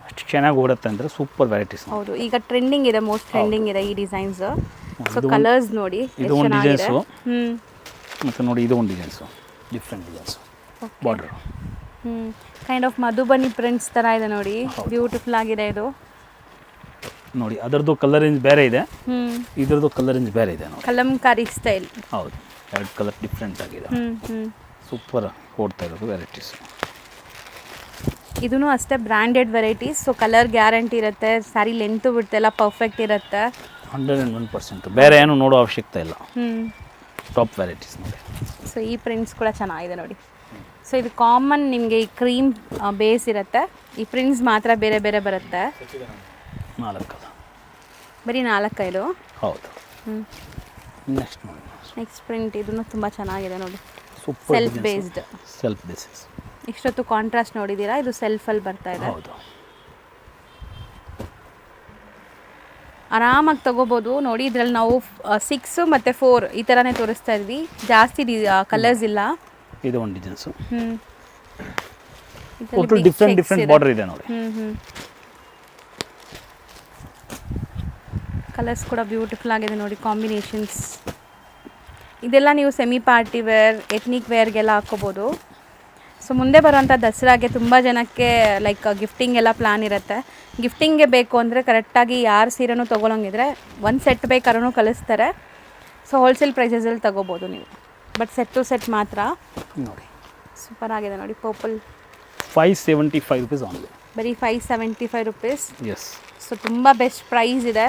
ಅಷ್ಟು ಚೆನ್ನಾಗಿ ಓಡುತ್ತೆ ಅಂದರೆ ಸೂಪರ್ ವೆರೈಟೀಸ್. ಹೌದು, ಈಗ ಟ್ರೆಂಡಿಂಗ್ ಇದೆ, ಮೋಸ್ಟ್ ಟ್ರೆಂಡಿಂಗ್ ಇದೆ ಈ ಡಿಸೈನ್ಸ್. ಸೊ ಕಲರ್ಸ್ ನೋಡಿ ಇದು ಒಂದು ಡಿಸೈನ್ಸು. ಹ್ಞೂ ಮತ್ತು ನೋಡಿ ಇದು ಒಂದು designs, different designs. Border kind of Madhubani prints ಥರ ಇದೆ ನೋಡಿ. ಬ್ಯೂಟಿಫುಲ್ ಆಗಿದೆ ಇದು ನೋಡಿ. ಅದರದ್ದು ಕಲರ್ ರೇಂಜ್ ಬೇರೆ ಇದೆ, ಇದರದ್ದು ಕಲರ್ ರೇಂಜ್ ಬೇರೆ ಇದೆ ನೋಡಿ. ಕಲಂಕಾರಿ ಸ್ಟೈಲ್. ಹೌದು, 2 ಕಲರ್ ಡಿಫ್ರೆಂಟ್ ಆಗಿದೆ. ಸೂಪರ್ ಓಡ್ತಾ ಇರೋದು ವೆರೈಟೀಸ್. ಇದೂ ಅಷ್ಟೇ branded varieties. So colour guarantee ಇರುತ್ತೆ, ಸ್ಯಾರಿ ಲೆಂತು ಬಿಡ್ತೆಲ್ಲ ಪರ್ಫೆಕ್ಟ್ ಇರುತ್ತೆ. 101%. ಬೇರೆ ಏನು ನೋಡೋ ಅವಶ್ಯಕತೆ ಇಲ್ಲ. ಟಾಪ್ ವೆರೈಟೀಸ್ ನೋಡಿ. ಸೊ ಈ ಪ್ರಿಂಟ್ಸ್ ಕೂಡ ಚೆನ್ನಾಗಿದೆ ನೋಡಿ. ಸೊ ಇದು ಕಾಮನ್ ನಿಮಗೆ ಈ ಕ್ರೀಮ್ ಬೇಸ್ ಇರುತ್ತೆ. ಈ ಪ್ರಿಂಟ್ಸ್ ಮಾತ್ರ ಬೇರೆ ಬೇರೆ ಬರುತ್ತೆ. 4 ಬರೀ 4-5. ಹೌದು. ನೆಕ್ಸ್ಟ್ ನೋಡಿ. ನೆಕ್ಸ್ಟ್ ಪ್ರಿಂಟ್ ಇದನ್ನು ತುಂಬ ಚೆನ್ನಾಗಿದೆ ನೋಡಿ. Super self based. Self basis. ಇಷ್ಟೊತ್ತು ಕಾಂಟ್ರಾಸ್ಟ್ ನೋಡಿದ್ದೀರಾ, ಇದು ಸೆಲ್ಫಲ್ಲಿ ಬರ್ತಾ ಇದೆ. ಹೌದು. ಆರಾಮಾಗಿ ತೊಗೋಬೋದು ನೋಡಿ. ಇದರಲ್ಲಿ ನಾವು 6 ಮತ್ತು 4 ಈ ಥರನೇ ತೋರಿಸ್ತಾ ಇದ್ವಿ, ಜಾಸ್ತಿ ಕಲರ್ಸ್ ಇಲ್ಲ. ಇದು ಒಂದು ಡಿಸೈನ್ಸು. ಟೋಟಲ್ ಡಿಫ್ರೆಂಟ್ ಬಾರ್ಡರ್ ಇದೆ ನೋಡಿ. ಕಲರ್ಸ್ ಕೂಡ ಬ್ಯೂಟಿಫುಲ್ ಆಗಿದೆ ನೋಡಿ, ಕಾಂಬಿನೇಷನ್ಸ್. ಇದೆಲ್ಲ ನೀವು ಸೆಮಿ ಪಾರ್ಟಿ ವೇರ್, ಎತ್ನಿಕ್ ವೇರ್ಗೆಲ್ಲ ಹಾಕ್ಕೋಬೋದು. ಸೊ ಮುಂದೆ ಬರುವಂಥ ದಸರಾಗೆ ತುಂಬ ಜನಕ್ಕೆ ಲೈಕ್ ಗಿಫ್ಟಿಂಗ್ ಎಲ್ಲ ಪ್ಲ್ಯಾನ್ ಇರುತ್ತೆ. ಗಿಫ್ಟಿಂಗ್ಗೆ ಬೇಕು ಅಂದರೆ ಕರೆಕ್ಟಾಗಿ ಯಾರು ಸೀರೆನೂ ತೊಗೊಳಂಗಿದ್ರೆ ಒಂದು ಸೆಟ್ ಬೇಕಾದ್ರೂ ಕಳಿಸ್ತಾರೆ. ಸೊ ಹೋಲ್ಸೇಲ್ ಪ್ರೈಸಸಲ್ಲಿ ತೊಗೋಬೋದು ನೀವು, ಬಟ್ ಸೆಟ್ ಟು ಸೆಟ್ ಮಾತ್ರ ನೋಡಿ. ಸೂಪರ್ ಆಗಿದೆ ನೋಡಿ. Purple 575 rupees only. ಬರೀ 575 rupees. ಎಸ್. ಸೊ ತುಂಬ ಬೆಸ್ಟ್ ಪ್ರೈಸ್ ಇದೆ.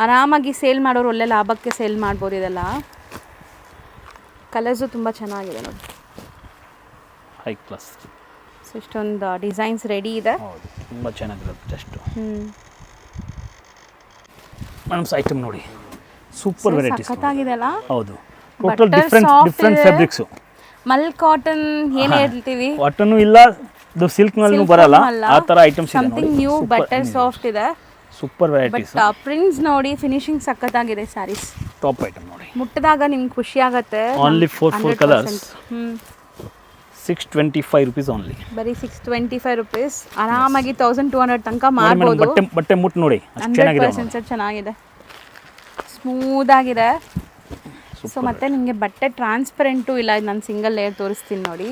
ಆರಾಮಾಗಿ ಸೇಲ್ ಮಾಡೋರು ಒಳ್ಳೆ ಲಾಭಕ್ಕೆ ಸೇಲ್ ಮಾಡ್ಬೋದು ಇದೆಲ್ಲ. ಕಲರ್ಸು ತುಂಬ ಚೆನ್ನಾಗಿದೆ ನೋಡಿ, ಹೈ ಕ್ಲಾಸ್. ಸೊ ಇಷ್ಟೊಂದು ಡಿಸೈನ್ಸ್ ರೆಡಿ ಇದೆ. ಹೌದು, ತುಂಬ ಚೆನ್ನಾಗಿರುತ್ತೆ ಟೆಸ್ಟು. ಮೇಡಮ್ಸ್ ಐಟಮ್ ನೋಡಿ, ಸೂಪರ್ ವೆರೈಟೀಸ್. ಸಖತ್ತಾಗಿದೆಲ್ಲ. ಹೌದು, ಟೋಟಲ್ ಡಿಫ್ರೆಂಟ್ ಫ್ಯಾಬ್ರಿಕ್ಸು. ಮಲ್ ಕಾಟನ್ ಏನು ಹೇಳ್ತೀವಿ, ಕಾಟನ್ ಇಲ್ಲ, ಇದು ಸಿಲ್ಕ್ನಲ್ಲೂ ಬರಲ್ಲ, ಆ ಥರ ಐಟಮ್ಸ್ ಇದೆ. ಸಮಥಿಂಗ್ ನ್ಯೂ, ಬಟರ್ ಸಾಫ್ಟ್ ಇದೆ. Super varieties. ಬಟ್ ಪ್ರಿಂಟ್ಸ್ ನೋಡಿ, ಫಿನಿಶಿಂಗ್ ಸಖತ್ತಾಗಿದೆ. ಸ್ಯಾರೀಸ್ ಟಾಪ್ ಐಟಮ್ ನೋಡಿ. ಮುಟ್ಟಿದಾಗ ನಿಮ್ಗೆ ಖುಷಿ ಆಗುತ್ತೆ. Only 4 colours. 625 rupees only. ಬರೀ 625 rupees. ಆರಾಮಾಗಿ 1200 ತನಕ ಮಾರ್ಬೋದು. ಬಟ್ಟೆ ಮುಟ್ಟು ನೋಡಿ, ಅಷ್ಟು ಚೆನ್ನಾಗಿದೆ. 100% ಚೆನ್ನಾಗಿದೆ, ಸ್ಮೂತ್ ಆಗಿದೆ. ಸೊ ಮತ್ತೆ ನಿಮಗೆ ಬಟ್ಟೆ ಟ್ರಾನ್ಸ್ಪರೆಂಟು ಇಲ್ಲ. ಇದು ನಾನು ಸಿಂಗಲ್ ಲೇಯರ್ ತೋರಿಸ್ತೀನಿ ನೋಡಿ.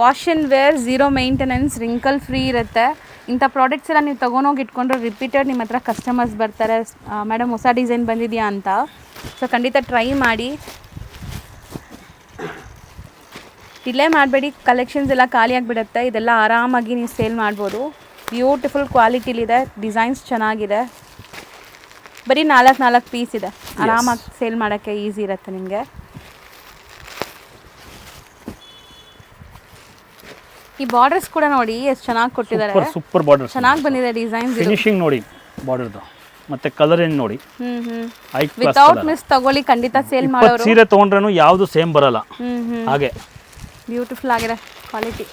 Wash and wear, 0 maintenance, wrinkle free ಇರುತ್ತೆ. ಇಂಥ ಪ್ರಾಡಕ್ಟ್ಸ್ ಎಲ್ಲ ನೀವು ತೊಗೊಂಡೋಗಿ ಇಟ್ಕೊಂಡ್ರೆ ರಿಪೀಟೆಡ್ ನಿಮ್ಮ ಹತ್ರ ಕಸ್ಟಮರ್ಸ್ ಬರ್ತಾರೆ, ಮೇಡಮ್ ಹೊಸ ಡಿಸೈನ್ ಬಂದಿದೆಯಾ ಅಂತ. ಸೊ ಖಂಡಿತ ಟ್ರೈ ಮಾಡಿ, ಡಿಲೇ ಮಾಡಬೇಡಿ. ಕಲೆಕ್ಷನ್ಸ್ ಎಲ್ಲ ಖಾಲಿ ಆಗಿಬಿಡುತ್ತೆ. ಇದೆಲ್ಲ ಆರಾಮಾಗಿ ನೀವು ಸೇಲ್ ಮಾಡ್ಬೋದು. ಬ್ಯೂಟಿಫುಲ್ ಕ್ವಾಲಿಟಿಲಿದೆ, ಡಿಸೈನ್ಸ್ ಚೆನ್ನಾಗಿದೆ. ಬರೀ 4 ಪೀಸ್ ಇದೆ. ಆರಾಮಾಗಿ ಸೇಲ್ ಮಾಡೋಕ್ಕೆ ಈಸಿ ಇರುತ್ತೆ ನಿಮಗೆ. ಈ ಬಾರ್ಡರ್ಸ್ ಕೂಡ ನೋಡಿ ಎಷ್ಟು ಚೆನ್ನಾಗಿ ಕೊಟ್ಟಿದ್ದಾರೆ. ಸೂಪರ್ ಬಾರ್ಡರ್ ಚೆನ್ನಾಗಿ ಬಂದಿದೆ ಡಿಸೈನ್ಸ್. ಫಿನಿಶಿಂಗ್ ನೋಡಿ ಬಾರ್ಡರ್ದು, ಮತ್ತೆ ಕಲರ್ ಏನು ನೋಡಿ. ವಿತೌಟ್ ಮಿಸ್ ತಗೊಳ್ಳಿ, ಖಂಡಿತ ಸೇಲ್ ಮಾಡೋರು. ಸೀರೆ ತಗೊಂಡ್ರೂ ಯಾವುದು ಸೇಮ್ ಬರಲ್ಲ. ಹಾಗೆ ಬ್ಯೂಟಿಫುಲ್ ಆಗಿದೆ ಕ್ವಾಲಿಟಿ.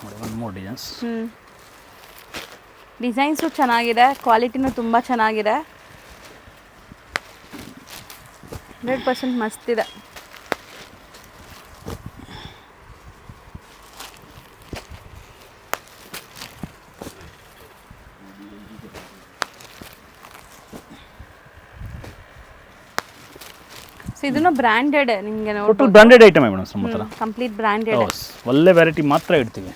ನೋಡಿ ಒಂದು ಮೂರು ಡಿಸೈನ್ಸ್. ಡಿಸೈನ್ಸು ಚೆನ್ನಾಗಿದೆ, ಕ್ವಾಲಿಟಿನೂ ತುಂಬ ಚೆನ್ನಾಗಿದೆ. 100% ಮಸ್ತ್ ಇದೆ. ಇದನ್ನು ಬ್ರಾಂಡೆಡ್ ನಿಮಗೆ ಟೋಟಲ್ ಬ್ರಾಂಡೆಡ್ ಐಟಮ್ ಮೇಡಮ್. ನಮ್ಮ ಹತ್ರ ಕಂಪ್ಲೀಟ್ ಬ್ರಾಂಡೆಡ್. ಒಳ್ಳೆ ವೆರೈಟಿ ಮಾತ್ರ ಇಡ್ತೀವಿ.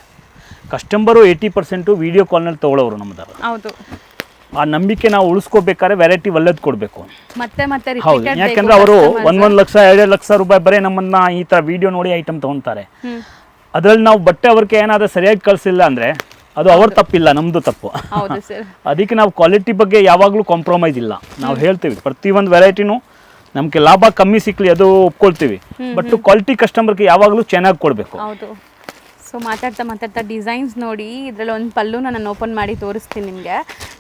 ಕಸ್ಟಮರು 80% ವಿಡಿಯೋ ಕಾಲ್ನಲ್ಲಿ ತೊಗೊಳ್ಳೋರು ನಮ್ಮದಾರ. ಹೌದು, ಆ ನಂಬಿಕೆ ನಾವು ಉಳಿಸ್ಕೋಬೇಕಾದ್ರೆ ವೆರೈಟಿ ಒಳ್ಳೇದು ಕೊಡಬೇಕು. ಮತ್ತೆ ಮತ್ತೆ ಹೌದು, ಯಾಕೆಂದ್ರೆ ಅವರು 1 ಲಕ್ಷ 2 ಲಕ್ಷ ರೂಪಾಯಿ ಬರೀ ನಮ್ಮನ್ನ ಈ ಥರ ವಿಡಿಯೋ ನೋಡಿ ಐಟಮ್ ತೊಗೊತಾರೆ. ಅದರಲ್ಲಿ ನಾವು ಬಟ್ಟೆ ಅವ್ರಿಗೆ ಏನಾದರೂ ಸರಿಯಾಗಿ ಕಳಿಸಿಲ್ಲ ಅಂದರೆ ಅದು ಅವ್ರ ತಪ್ಪಿಲ್ಲ, ನಮ್ಮದು ತಪ್ಪು. ಅದಕ್ಕೆ ನಾವು ಕ್ವಾಲಿಟಿ ಬಗ್ಗೆ ಯಾವಾಗಲೂ ಕಾಂಪ್ರಮೈಸ್ ಇಲ್ಲ. ನಾವು ಹೇಳ್ತೀವಿ ಪ್ರತಿಯೊಂದು ವೆರೈಟಿನೂ ನಮಗೆ ಲಾಭ ಕಮ್ಮಿ ಸಿಕ್ಕಲಿ ಅದು ಒಪ್ಕೊಳ್ತೀವಿ, ಬಟ್ ಕ್ವಾಲಿಟಿ ಕಸ್ಟಮರ್ಗೆ ಯಾವಾಗಲೂ ಚೆನ್ನಾಗಿ ಕೊಡಬೇಕು. ಹೌದು. ಸೊ ಮಾತಾಡ್ತಾ ಡಿಸೈನ್ಸ್ ನೋಡಿ. ಇದರಲ್ಲಿ ಒಂದು ಪಲ್ಲುನ ನಾನು ಓಪನ್ ಮಾಡಿ ತೋರಿಸ್ತೀನಿ ನಿಮಗೆ.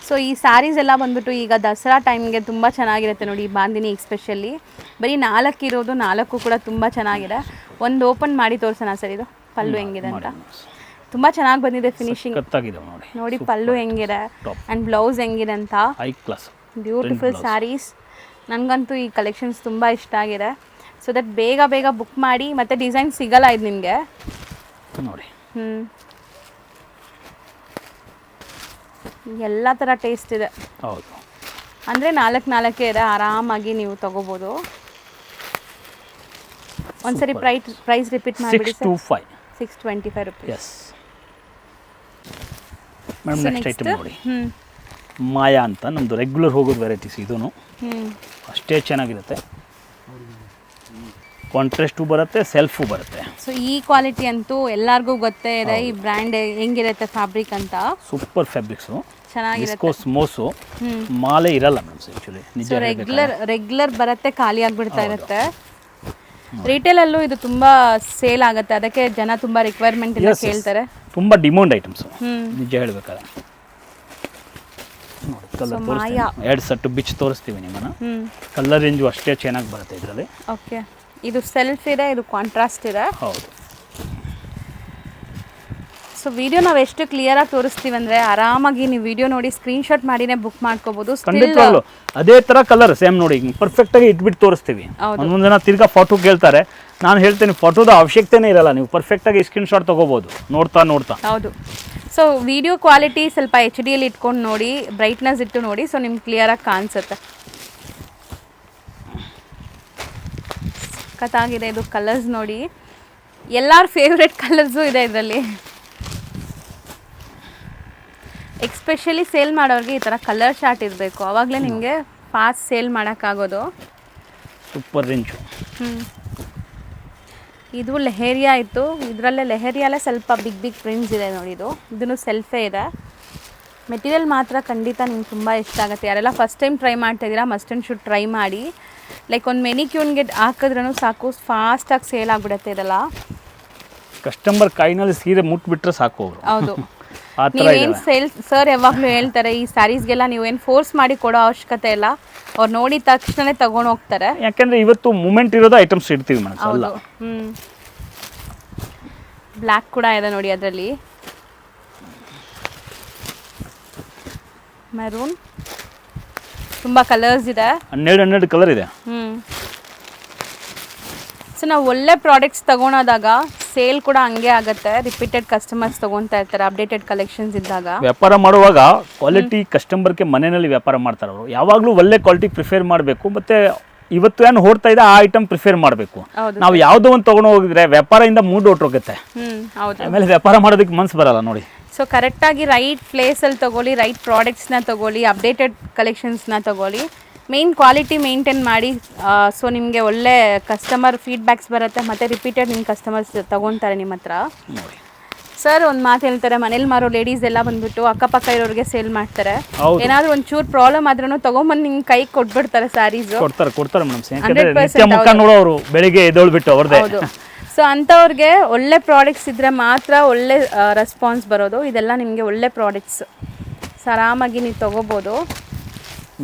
ಸೊ ಈ ಸ್ಯಾರೀಸ್ ಎಲ್ಲ ಬಂದ್ಬಿಟ್ಟು ಈಗ ದಸರಾ ಟೈಮ್ಗೆ ತುಂಬ ಚೆನ್ನಾಗಿರುತ್ತೆ ನೋಡಿ. ಈ ಬಾಂದಿನಿ ಎಕ್ಸ್ಪೆಷಲಿ ಬರೀ 4 ಇರೋದು, 4 ಕೂಡ ತುಂಬ ಚೆನ್ನಾಗಿದೆ. ಒಂದು ಓಪನ್ ಮಾಡಿ ತೋರಿಸೋಣ ಸರ್, ಇದು ಪಲ್ಲು ಹೆಂಗಿದೆ ಅಂತ. ತುಂಬ ಚೆನ್ನಾಗಿ ಬಂದಿದೆ ಫಿನಿಶಿಂಗ್ ನೋಡಿ. ಪಲ್ಲು ಹೆಂಗಿದೆ ಆ್ಯಂಡ್ ಬ್ಲೌಸ್ ಹೆಂಗಿದೆ ಅಂತ. ಬ್ಯೂಟಿಫುಲ್ ಸ್ಯಾರೀಸ್. ನನಗಂತೂ ಈ ಕಲೆಕ್ಷನ್ಸ್ ತುಂಬ ಇಷ್ಟ ಆಗಿದೆ. ಸೊ ದಟ್ ಬೇಗ ಬುಕ್ ಮಾಡಿ, ಮತ್ತು ಡಿಸೈನ್ ಸಿಗಲ್ಲ ಇದು ನಿಮಗೆ ನೋಡಿ. ಎಲ್ಲ ಥರ ಟೇಸ್ಟ್ ಇದೆ. ಹೌದು, ಅಂದರೆ 4 ಇದೆ, ಆರಾಮಾಗಿ ನೀವು ತಗೋಬೋದು. ಒಂದ್ಸರಿ ಪ್ರೈಸ್ ರಿಪೀಟ್ ಮಾಡಿಬಿಡಿ sir. 625 rupees. Yes madam. Next item ನೋಡಿ, ಮಾಯಾ ಅಂತ ನಮ್ಮದು ರೆಗ್ಯುಲರ್ ಹೋಗೋದು ವೆರೈಟೀಸ್. ಇದೂ ಅಷ್ಟೇ ಚೆನ್ನಾಗಿರುತ್ತೆ. ಕಾಂಟ್ರಾಸ್ಟು ಬರುತ್ತೆ, ಸೆಲ್ಫು ಬರುತ್ತೆ. ಸೊ ಈ ಕ್ವಾಲಿಟಿ ಅಂತೂ ಎಲ್ಲರಿಗೂ ಗೊತ್ತೇ ಇದೆ. ಈ ಬ್ರ್ಯಾಂಡ್ ಹೆಂಗಿರುತ್ತೆ ಫ್ಯಾಬ್ರಿಕ್ ಅಂತ. ಸೂಪರ್ ಫ್ಯಾಬ್ರಿಕ್ಸು, ಚೆನ್ನಾಗಿರುತ್ತೆ. ಸ್ಮೋಸು ಮಾಲೆ ಇರಲ್ಲ ಮೇಡಮ್ ಆ್ಯಕ್ಚುಲಿ. ನಿಜ ರೆಗ್ಯುಲರ್ ಬರುತ್ತೆ, ಖಾಲಿ ಆಗಿಬಿಡ್ತಾ ಇರುತ್ತೆ. ರಿಟೇಲಲ್ಲೂ ಇದು ತುಂಬ ಸೇಲ್ ಆಗುತ್ತೆ, ಅದಕ್ಕೆ ಜನ ತುಂಬ ರಿಕ್ವೈರ್ಮೆಂಟ್ ಇಂದ ಕೇಳ್ತಾರೆ. ತುಂಬ ಡಿಮಾಂಡ್ ಐಟಮ್ಸು ನಿಜ ಹೇಳ್ಬೇಕಾದ್ರೆ. ಕಲರ್ ತೋರಿಸ್ತೀನಿ, 2 ಸೆಟ್ ಬಿಚ್ ತೋರಿಸ್ತೀವಿ ನಿಮ್ಮನ್ನ. ಕಲರ್ ರೇಂಜು ಅಷ್ಟೇ ಚೆನ್ನಾಗಿ ಬರುತ್ತೆ ಇದರಲ್ಲಿ. ಓಕೆ, ಇದು ಸೆಲ್ಫ್ ಇದೆ, ಇದು ಕಾಂಟ್ರಾಸ್ಟ್ ಇದೆ. ಹೌದು. ಸೊ ವಿಡಿಯೋ ನಾವು ಎಷ್ಟು ಕ್ಲಿಯರಾಗಿ ತೋರಿಸ್ತೀವಿ ಅಂದರೆ ಆರಾಮಾಗಿ ನೀವು ವಿಡಿಯೋ ನೋಡಿ ಸ್ಕ್ರೀನ್ಶಾಟ್ ಮಾಡಿನೇ ಬುಕ್ ಮಾಡ್ಕೋಬೋದು. ಖಂಡಿತವಾಗ್ಲೂ ಅದೇ ಥರ ಕಲರ್ ಸೇಮ್ ನೋಡಿ ಪರ್ಫೆಕ್ಟಾಗಿ ಇಟ್ಬಿಟ್ಟು ತೋರಿಸ್ತೀವಿ. ಒಂದೊಂದು ಜನ ತಿರ್ಗಾ ಫೋಟೋ ಕೇಳ್ತಾರೆ, ನಾನು ಹೇಳ್ತೀನಿ ಫೋಟೋದ ಅವಶ್ಯಕತೆನೇ ಇರಲ್ಲ, ನೀವು ಪರ್ಫೆಕ್ಟಾಗಿ ಸ್ಕ್ರೀನ್ಶಾಟ್ ತೊಗೋಬೋದು ನೋಡ್ತಾ. ಹೌದು. ಸೊ ವಿಡಿಯೋ ಕ್ವಾಲಿಟಿ ಸ್ವಲ್ಪ HD ಇಟ್ಕೊಂಡು ನೋಡಿ, ಬ್ರೈಟ್ನೆಸ್ ಇಟ್ಟು ನೋಡಿ, ಸೊ ನಿಮ್ಗೆ ಕ್ಲಿಯರಾಗಿ ಕಾಣಿಸುತ್ತೆ. ಸಖತ್ತಾಗಿದೆ ಇದು. ಕಲರ್ಸ್ ನೋಡಿ, ಎಲ್ಲರ ಫೇವ್ರೆಟ್ ಕಲರ್ಸು ಇದೆ ಇದರಲ್ಲಿ. ಎಕ್ಸ್ಪೆಷಲಿ ಸೇಲ್ ಮಾಡೋರಿಗೆ ಈ ಥರ ಕಲರ್ ಚಾರ್ಟ್ ಇರಬೇಕು, ಆವಾಗಲೇ ನಿಮಗೆ ಫಾಸ್ಟ್ ಸೇಲ್ ಮಾಡೋಕ್ಕಾಗೋದು. Super range. ಇದು ಲೆಹೇರಿಯಾ ಇತ್ತು, ಇದರಲ್ಲೇ ಲೆಹೇರಿಯಲ್ಲೇ ಸ್ವಲ್ಪ ಬಿಗ್ ಪ್ರಿಂಟ್ಸ್ ಇದೆ ನೋಡಿ. ಇದನ್ನು ಸೆಲ್ಫೇ ಇದೆ. ಮೆಟೀರಿಯಲ್ ಮಾತ್ರ ಖಂಡಿತ ನಿಮ್ಗೆ ತುಂಬ ಇಷ್ಟ ಆಗುತ್ತೆ. ಯಾರೆಲ್ಲ ಫಸ್ಟ್ ಟೈಮ್ ಟ್ರೈ ಮಾಡ್ತಾಯಿದ್ದೀರಾ, ಮಸ್ಟ್ ಆ್ಯಂಡ್ ಶುಡ್ ಟ್ರೈ ಮಾಡಿ. ಲೈಕ್ ಒಂದು ಮೆನಿಕ್ಯೂನ್ಗೆ ಹಾಕಿದ್ರೂ ಸಾಕು, ಫಾಸ್ಟಾಗಿ ಸೇಲ್ ಆಗಿಬಿಡುತ್ತೆ ಇದೆಲ್ಲ. ಕಸ್ಟಮರ್ ಕೈನಲ್ಲಿ ಸೀರೆ ಮುಟ್ಬಿಟ್ರೆ ಸಾಕು ಅವರು. ಹೌದು. ನೀವೇನು ಸರ್ ಯಾವಾಗಲೂ ಹೇಳ್ತಾರೆ, ಈ ಸ್ಯಾರೀಸ್ಗೆಲ್ಲ ನೀವೇನು ಫೋರ್ಸ್ ಮಾಡಿ ಕೊಡೋ ಅವಶ್ಯಕತೆ ಇಲ್ಲ, ಅವ್ರು ನೋಡಿದ ತಕ್ಷಣ ತಗೊಂಡು ಹೋಗ್ತಾರೆ. ಯಾಕೆಂದ್ರೆ ಇವತ್ತು ಮೂಮೆಂಟ್ ಇರೋದು ಐಟಮ್ಸ್ ಇಡ್ತೀವಿ ಮೇಡಮ್. ಹೌದು. ಬ್ಲ್ಯಾಕ್ ಕೂಡ ಇದೆ ನೋಡಿ ಅದರಲ್ಲಿ. ಮೆರೂನ್, ತುಂಬ ಕಲರ್ಸ್ ಇದೆ. 12 ಕಲರ್ ಇದೆ. ಸೊ ನಾವು ಒಳ್ಳೆ ಪ್ರಾಡಕ್ಟ್ಸ್ ತಗೊಳೋದಾಗ ಸೇಲ್ ಕೂಡ ಹಂಗೆ ಆಗುತ್ತೆ. ರಿಪೀಟೆಡ್ ಕಸ್ಟಮರ್ಸ್ ತೊಗೊತಾ ಇರ್ತಾರೆ ಅಪ್ಡೇಟೆಡ್ ಕಲೆಕ್ಷನ್ಸ್ ಇದ್ದಾಗ. ವ್ಯಾಪಾರ ಮಾಡುವಾಗ ಕ್ವಾಲಿಟಿ ಕಸ್ಟಮರ್ಗೆ ಮನೆಯಲ್ಲಿ ವ್ಯಾಪಾರ ಮಾಡ್ತಾರೆ ಅವರು. ಯಾವಾಗಲೂ ಒಳ್ಳೆ ಕ್ವಾಲಿಟಿ ಪ್ರಿಫೇರ್ ಮಾಡಬೇಕು. ಮತ್ತು ಇವತ್ತು ಏನು ಹೊಡ್ತಾ ಇದೆ ಆ ಐಟಮ್ ಪ್ರಿಫೇರ್ ಮಾಡಬೇಕು. ನಾವು ಯಾವುದೋ ಒಂದು ತೊಗೊಂಡು ಹೋಗಿದ್ರೆ ವ್ಯಾಪಾರದಿಂದ ಮೂಡ್ ಹೊಟ್ಟೋಗುತ್ತೆ, ಆಮೇಲೆ ವ್ಯಾಪಾರ ಮಾಡೋದಕ್ಕೆ ಮನ್ಸು ಬರಲ್ಲ ನೋಡಿ. ಸೊ ಕರೆಕ್ಟಾಗಿ ರೈಟ್ ಪ್ಲೇಸಲ್ಲಿ ತೊಗೊಳ್ಳಿ, ರೈಟ್ ಪ್ರಾಡಕ್ಟ್ಸ್ನ ತೊಗೊಳ್ಳಿ, ಅಪ್ಡೇಟೆಡ್ ಕಲೆಕ್ಷನ್ಸ್ನ ತೊಗೊಳ್ಳಿ, ಮೇನ್ ಕ್ವಾಲಿಟಿ ಮೇಂಟೈನ್ ಮಾಡಿ. ಸೊ ನಿಮಗೆ ಒಳ್ಳೆ ಕಸ್ಟಮರ್ ಫೀಡ್ಬ್ಯಾಕ್ಸ್ ಬರುತ್ತೆ, ಮತ್ತು ರಿಪೀಟೆಡ್ ನಿಮ್ಮ ಕಸ್ಟಮರ್ಸ್ ತೊಗೊತಾರೆ ನಿಮ್ಮ ಹತ್ರ. ಸರ್ ಒಂದು ಮಾತು ಹೇಳ್ತಾರೆ, ಮನೇಲಿ ಮಾರೋ ಲೇಡೀಸ್ ಎಲ್ಲ ಬಂದ್ಬಿಟ್ಟು ಅಕ್ಕಪಕ್ಕ ಇರೋರಿಗೆ ಸೇಲ್ ಮಾಡ್ತಾರೆ. ಏನಾದರೂ ಒಂಚೂರು ಪ್ರಾಬ್ಲಮ್ ಆದ್ರೂ ತೊಗೊಂಬಂದು ನಿಮ್ಗೆ ಕೈ ಕೊಟ್ಬಿಡ್ತಾರೆ ಸ್ಯಾರೀಸ್. ಕೊಡ್ತಾರೆ ಮೇಡಮ್. ಬೆಳಿಗ್ಗೆ ಎದ್ದೇಳ್ಬಿಟ್ಟು ಅವ್ರದ್ದೇ. ಹೌದು. ಸೊ ಸೊ ಅಂಥವ್ರಿಗೆ ಒಳ್ಳೆ ಪ್ರಾಡಕ್ಟ್ಸ್ ಇದ್ದರೆ ಮಾತ್ರ ಒಳ್ಳೆ ರೆಸ್ಪಾನ್ಸ್ ಬರೋದು. ಇದೆಲ್ಲ ನಿಮಗೆ ಒಳ್ಳೆ ಪ್ರಾಡಕ್ಟ್ಸ್, ಆರಾಮಾಗಿ ನೀವು ತೊಗೋಬೋದು.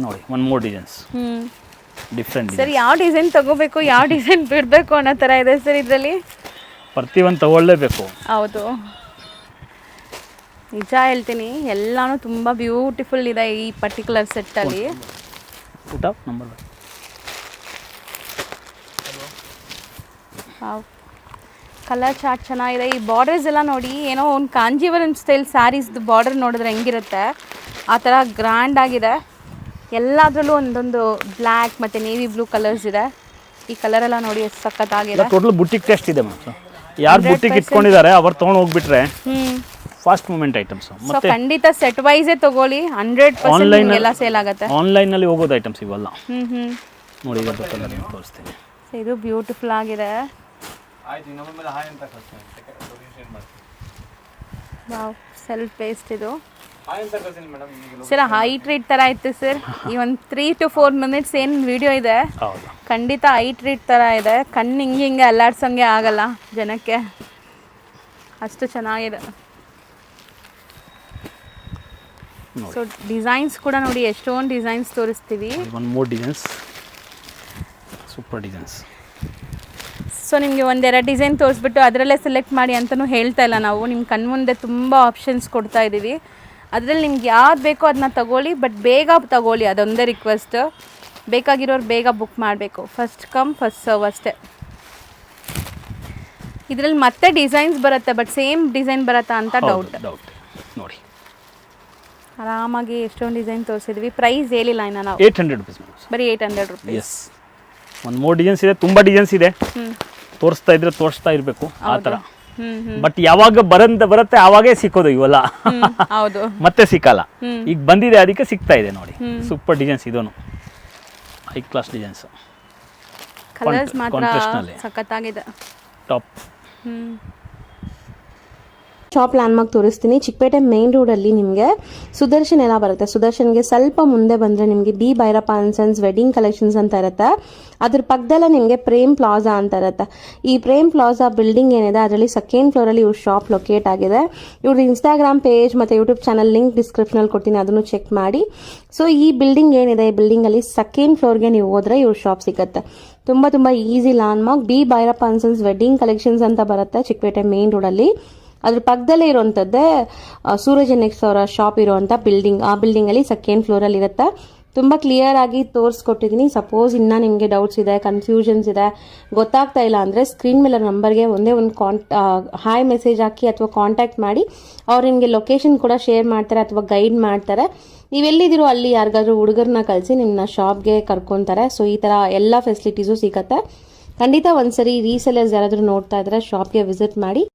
ನೋಡಿ one more designs different. Sir ಯಾವ ಡಿಸೈನ್ ತೊಗೋಬೇಕು, ಯಾವ ಡಿಸೈನ್ ಬಿಡಬೇಕು ಅನ್ನೋ ಥರ ಇದೆ ಸರ್ ಇದರಲ್ಲಿ. ಪ್ರತಿಯೊಂದು ತಗೊಳ್ಳೇಬೇಕು. ಹೌದು, ನಿಜ ಹೇಳ್ತೀನಿ, ಎಲ್ಲಾನು ತುಂಬ ಬ್ಯೂಟಿಫುಲ್ ಇದೆ ಈ ಪರ್ಟಿಕ್ಯುಲರ್ ಸೆಟ್ಟಲ್ಲಿ. ಕಲರ್ ಚಾರ್ಟ್ ಚೆನ್ನಾಗಿದೆ. ಈ ಬಾರ್ಡರ್ಸ್ ಎಲ್ಲ ನೋಡಿ, ಏನೋ ಒಂದು ಕಾಂಜೀವರಂ ಸ್ಟೈಲ್ ಸ್ಯಾರೀಸ್ದು ಬಾರ್ಡರ್ ನೋಡಿದ್ರೆ ಹೆಂಗಿರುತ್ತೆ ಆ ಥರ ಗ್ರ್ಯಾಂಡ್ ಆಗಿದೆ. ಎಲ್ಲದರಲ್ಲೂ ಒಂದೊಂದು ಬ್ಲ್ಯಾಕ್ ಮತ್ತು ನೇವಿ ಬ್ಲೂ ಕಲರ್ಸ್ ಇದೆ. ಈ ಕಲರ್ ಎಲ್ಲ ನೋಡಿ ಎಷ್ಟು ಸಖತ್ತಾಗಿದೆ. ಟೋಟಲ್ ಬುಟಿಕ್ ಟೆಸ್ಟ್ ಇದೆ ಮ್ಯಾಮ್. ಯಾರು ಬುಟಿಕ್ ಇಟ್ಕೊಂಡಿದ್ದಾರೆ ಅವ್ರು ತೊಗೊಂಡು ಹೋಗ್ಬಿಟ್ರೆ ಫಾಸ್ಟ್ ಮೂಮೆಂಟ್ ಐಟಮ್ಸ್. ಮತ್ತೆ ಖಂಡಿತ ಸೆಟ್ ವೈಸೇ ತಗೊಳ್ಳಿ, 100% ಎಲ್ಲ ಸೇಲ್ ಆಗುತ್ತೆ. ಆನ್ಲೈನ್ ನಲ್ಲಿ ಹೋಗೋದು ಐಟಮ್ಸ್ ಇವೆಲ್ಲ. ನೋಡಿ ಇದು ಕಲರ್ ತೋರಿಸ್ತೀನಿ. ಇದು ಬ್ಯೂಟಿಫುಲ್ ಆಗಿದೆ. ವಾವ್, ಸೆಲ್ಫ್ ಬೇಸ್ಡ್ ಇದು ಸರ್. ಹೈಟ್ ರೇಟ್ ಥರ ಇತ್ತು ಸರ್. ಈ ಒಂದು 3 to 4 minutes ಏನು ವಿಡಿಯೋ ಇದೆ, ಖಂಡಿತ ಹೈಟ್ ರೇಟ್ ಥರ ಇದೆ. ಕಣ್ಣು ಹಿಂಗೆ ಅಲ್ಲಾಡ್ಸೋಂಗೆ ಆಗಲ್ಲ ಜನಕ್ಕೆ, ಅಷ್ಟು ಚೆನ್ನಾಗಿದೆ. ಸೊ ಡಿಸೈನ್ಸ್ ಕೂಡ ನೋಡಿ, ಎಷ್ಟೊಂದು ಡಿಸೈನ್ಸ್ ತೋರಿಸ್ತೀವಿ. One more designs, super designs. So ನಿಮಗೆ ಒಂದೆರಡು ಡಿಸೈನ್ ತೋರಿಸ್ಬಿಟ್ಟು ಅದರಲ್ಲೇ ಸೆಲೆಕ್ಟ್ ಮಾಡಿ ಅಂತಲೂ ಹೇಳ್ತಾ ಇಲ್ಲ ನಾವು. ನಿಮ್ಮ ಕಣ್ಮುಂದೆ ತುಂಬ ಆಪ್ಷನ್ಸ್ ಕೊಡ್ತಾ ಇದ್ದೀವಿ. ಅದರಲ್ಲಿ ನಿಮ್ಗೆ ಯಾವ್ದು ಬೇಕೋ ಅದನ್ನ ತಗೊಳ್ಳಿ, ಬಟ್ ಬೇಗ ತಗೊಳ್ಳಿ, ಅದೊಂದೇ ರಿಕ್ವೆಸ್ಟ್. ಬೇಕಾಗಿರೋರು ಬೇಗ ಬುಕ್ ಮಾಡಬೇಕು. ಫಸ್ಟ್ ಕಮ್ ಫಸ್ಟ್ ಸರ್ವ್ ಅಷ್ಟೇ. ಇದರಲ್ಲಿ ಮತ್ತೆ ಡಿಸೈನ್ಸ್ ಬರುತ್ತೆ, ಬಟ್ ಸೇಮ್ ಡಿಸೈನ್ ಬರುತ್ತಾ ಅಂತ ಡೌಟ್. ನೋಡಿ ಆರಾಮಾಗಿ ಎಷ್ಟೊಂದು ಡಿಸೈನ್ ತೋರಿಸಿದ್ವಿ. ಪ್ರೈಸ್ ಹೇಳಿಲ್ಲ ಇನ್ನು ನಾವು. 800 rupees. ಬರೀ 800 rupees. ಎಸ್, ಒಂದು ಮೂರು ಡಿಸೈನ್ಸ್ ಇದೆ, ತುಂಬ ಡಿಸೈನ್ಸ್ ಇದೆ. ತೋರಿಸ್ತಾ ಇರಬೇಕು ಆ ಥರ. ಬಟ್ ಯಾವಾಗ ಬರುತ್ತೆ ಆವಾಗೇ ಸಿಕ್ಕೋದು ಇವೆಲ್ಲ. ಹೌದು, ಮತ್ತೆ ಸಿಕ್ಕಲ್ಲ. ಈಗ ಬಂದಿದೆ ಅದಕ್ಕೆ ಸಿಗ್ತಾ ಇದೆ. ನೋಡಿ ಸೂಪರ್ ಡಿಸೈನ್ಸ್, ಇದೋನು ಹೈ ಕ್ಲಾಸ್ ಡಿಸೈನ್ಸ್. ಕಲರ್ಸ್ ಮಾತ್ರ ಸಖತ್ತಾಗಿದೆ. ಟಾಪ್ ಶಾಪ್ ಲ್ಯಾಂಡ್ಮಾರ್ಕ್ ತೋರಿಸ್ತೀನಿ. ಚಿಕ್ಕಪೇಟೆ ಮೇನ್ ರೋಡಲ್ಲಿ ನಿಮಗೆ ಸುದರ್ಶನ್ ಎಲ್ಲ ಬರುತ್ತೆ. ಸುದರ್ಶನ್ಗೆ ಸ್ವಲ್ಪ ಮುಂದೆ ಬಂದರೆ ನಿಮಗೆ D Bhyrappa and sons wedding collections ಅಂತ ಇರುತ್ತೆ. ಅದ್ರ ಪಕ್ಕದಲ್ಲೇ ನಿಮಗೆ ಪ್ರೇಮ್ ಪ್ಲಾಜಾ ಅಂತ ಇರುತ್ತೆ. ಈ ಪ್ರೇಮ್ ಪ್ಲಾಜಾ ಬಿಲ್ಡಿಂಗ್ ಏನಿದೆ ಅದರಲ್ಲಿ 2nd ಫ್ಲೋರಲ್ಲಿ ಇವ್ರ ಶಾಪ್ ಲೊಕೇಟ್ ಆಗಿದೆ. ಇವ್ರದ್ದು ಇನ್ಸ್ಟಾಗ್ರಾಮ್ ಪೇಜ್ ಮತ್ತು ಯೂಟ್ಯೂಬ್ ಚಾನಲ್ ಲಿಂಕ್ ಡಿಸ್ಕ್ರಿಪ್ಷನಲ್ಲಿ ಕೊಡ್ತೀನಿ, ಅದನ್ನು ಚೆಕ್ ಮಾಡಿ. ಸೊ ಈ ಬಿಲ್ಡಿಂಗ್ ಏನಿದೆ, ಈ ಬಿಲ್ಡಿಂಗಲ್ಲಿ 2nd ಫ್ಲೋರ್ಗೆ ನೀವು ಹೋದರೆ ಇವ್ರ ಶಾಪ್ ಸಿಗುತ್ತೆ. ತುಂಬ easy landmark. D Bhyrappa and sons wedding collections ಅಂತ ಬರುತ್ತೆ ಚಿಕ್ಕಪೇಟೆ ಮೇನ್ ರೋಡಲ್ಲಿ. ಅದ್ರ ಪಕ್ಕದಲ್ಲೇ ಇರುವಂಥದ್ದೇ ಸೂರಜ್ ನೆಕ್ಸ್ಟ್ ಅವರ ಶಾಪ್ ಇರುವಂಥ ಬಿಲ್ಡಿಂಗ್. ಆ ಬಿಲ್ಡಿಂಗಲ್ಲಿ 2nd ಫ್ಲೋರಲ್ಲಿ ಇರುತ್ತೆ. ತುಂಬ ಕ್ಲಿಯರ್ ಆಗಿ ತೋರಿಸ್ಕೊಟ್ಟಿದ್ದೀನಿ. ಸಪೋಸ್ ಇನ್ನೂ ನಿಮಗೆ ಡೌಟ್ಸ್ ಇದೆ, ಕನ್ಫ್ಯೂಷನ್ಸ್ ಇದೆ, ಗೊತ್ತಾಗ್ತಾ ಇಲ್ಲ ಅಂದರೆ ಸ್ಕ್ರೀನ್ ಮೇಲೆ ನಂಬರ್ಗೆ ಒಂದೇ ಒಂದು ಹಾಯ್ ಮೆಸೇಜ್ ಹಾಕಿ ಅಥವಾ ಕಾಂಟ್ಯಾಕ್ಟ್ ಮಾಡಿ. ಅವ್ರು ನಿಮಗೆ ಲೊಕೇಶನ್ ಕೂಡ ಶೇರ್ ಮಾಡ್ತಾರೆ ಅಥವಾ ಗೈಡ್ ಮಾಡ್ತಾರೆ. ನೀವೆಲ್ಲಿದ್ದೀರೋ ಅಲ್ಲಿ ಯಾರಿಗಾದ್ರೂ ಹುಡುಗರನ್ನ ಕಳಿಸಿ ನಿಮ್ಮನ್ನ ಶಾಪ್ಗೆ ಕರ್ಕೊತಾರೆ. ಸೊ ಈ ಥರ ಎಲ್ಲ ಫೆಸಿಲಿಟೀಸು ಸಿಗುತ್ತೆ. ಖಂಡಿತ ಒಂದ್ಸರಿ ರೀಸೆಲರ್ಸ್ ಯಾರಾದರೂ ನೋಡ್ತಾ ಇದ್ರೆ ಶಾಪ್ಗೆ ವಿಸಿಟ್ ಮಾಡಿ.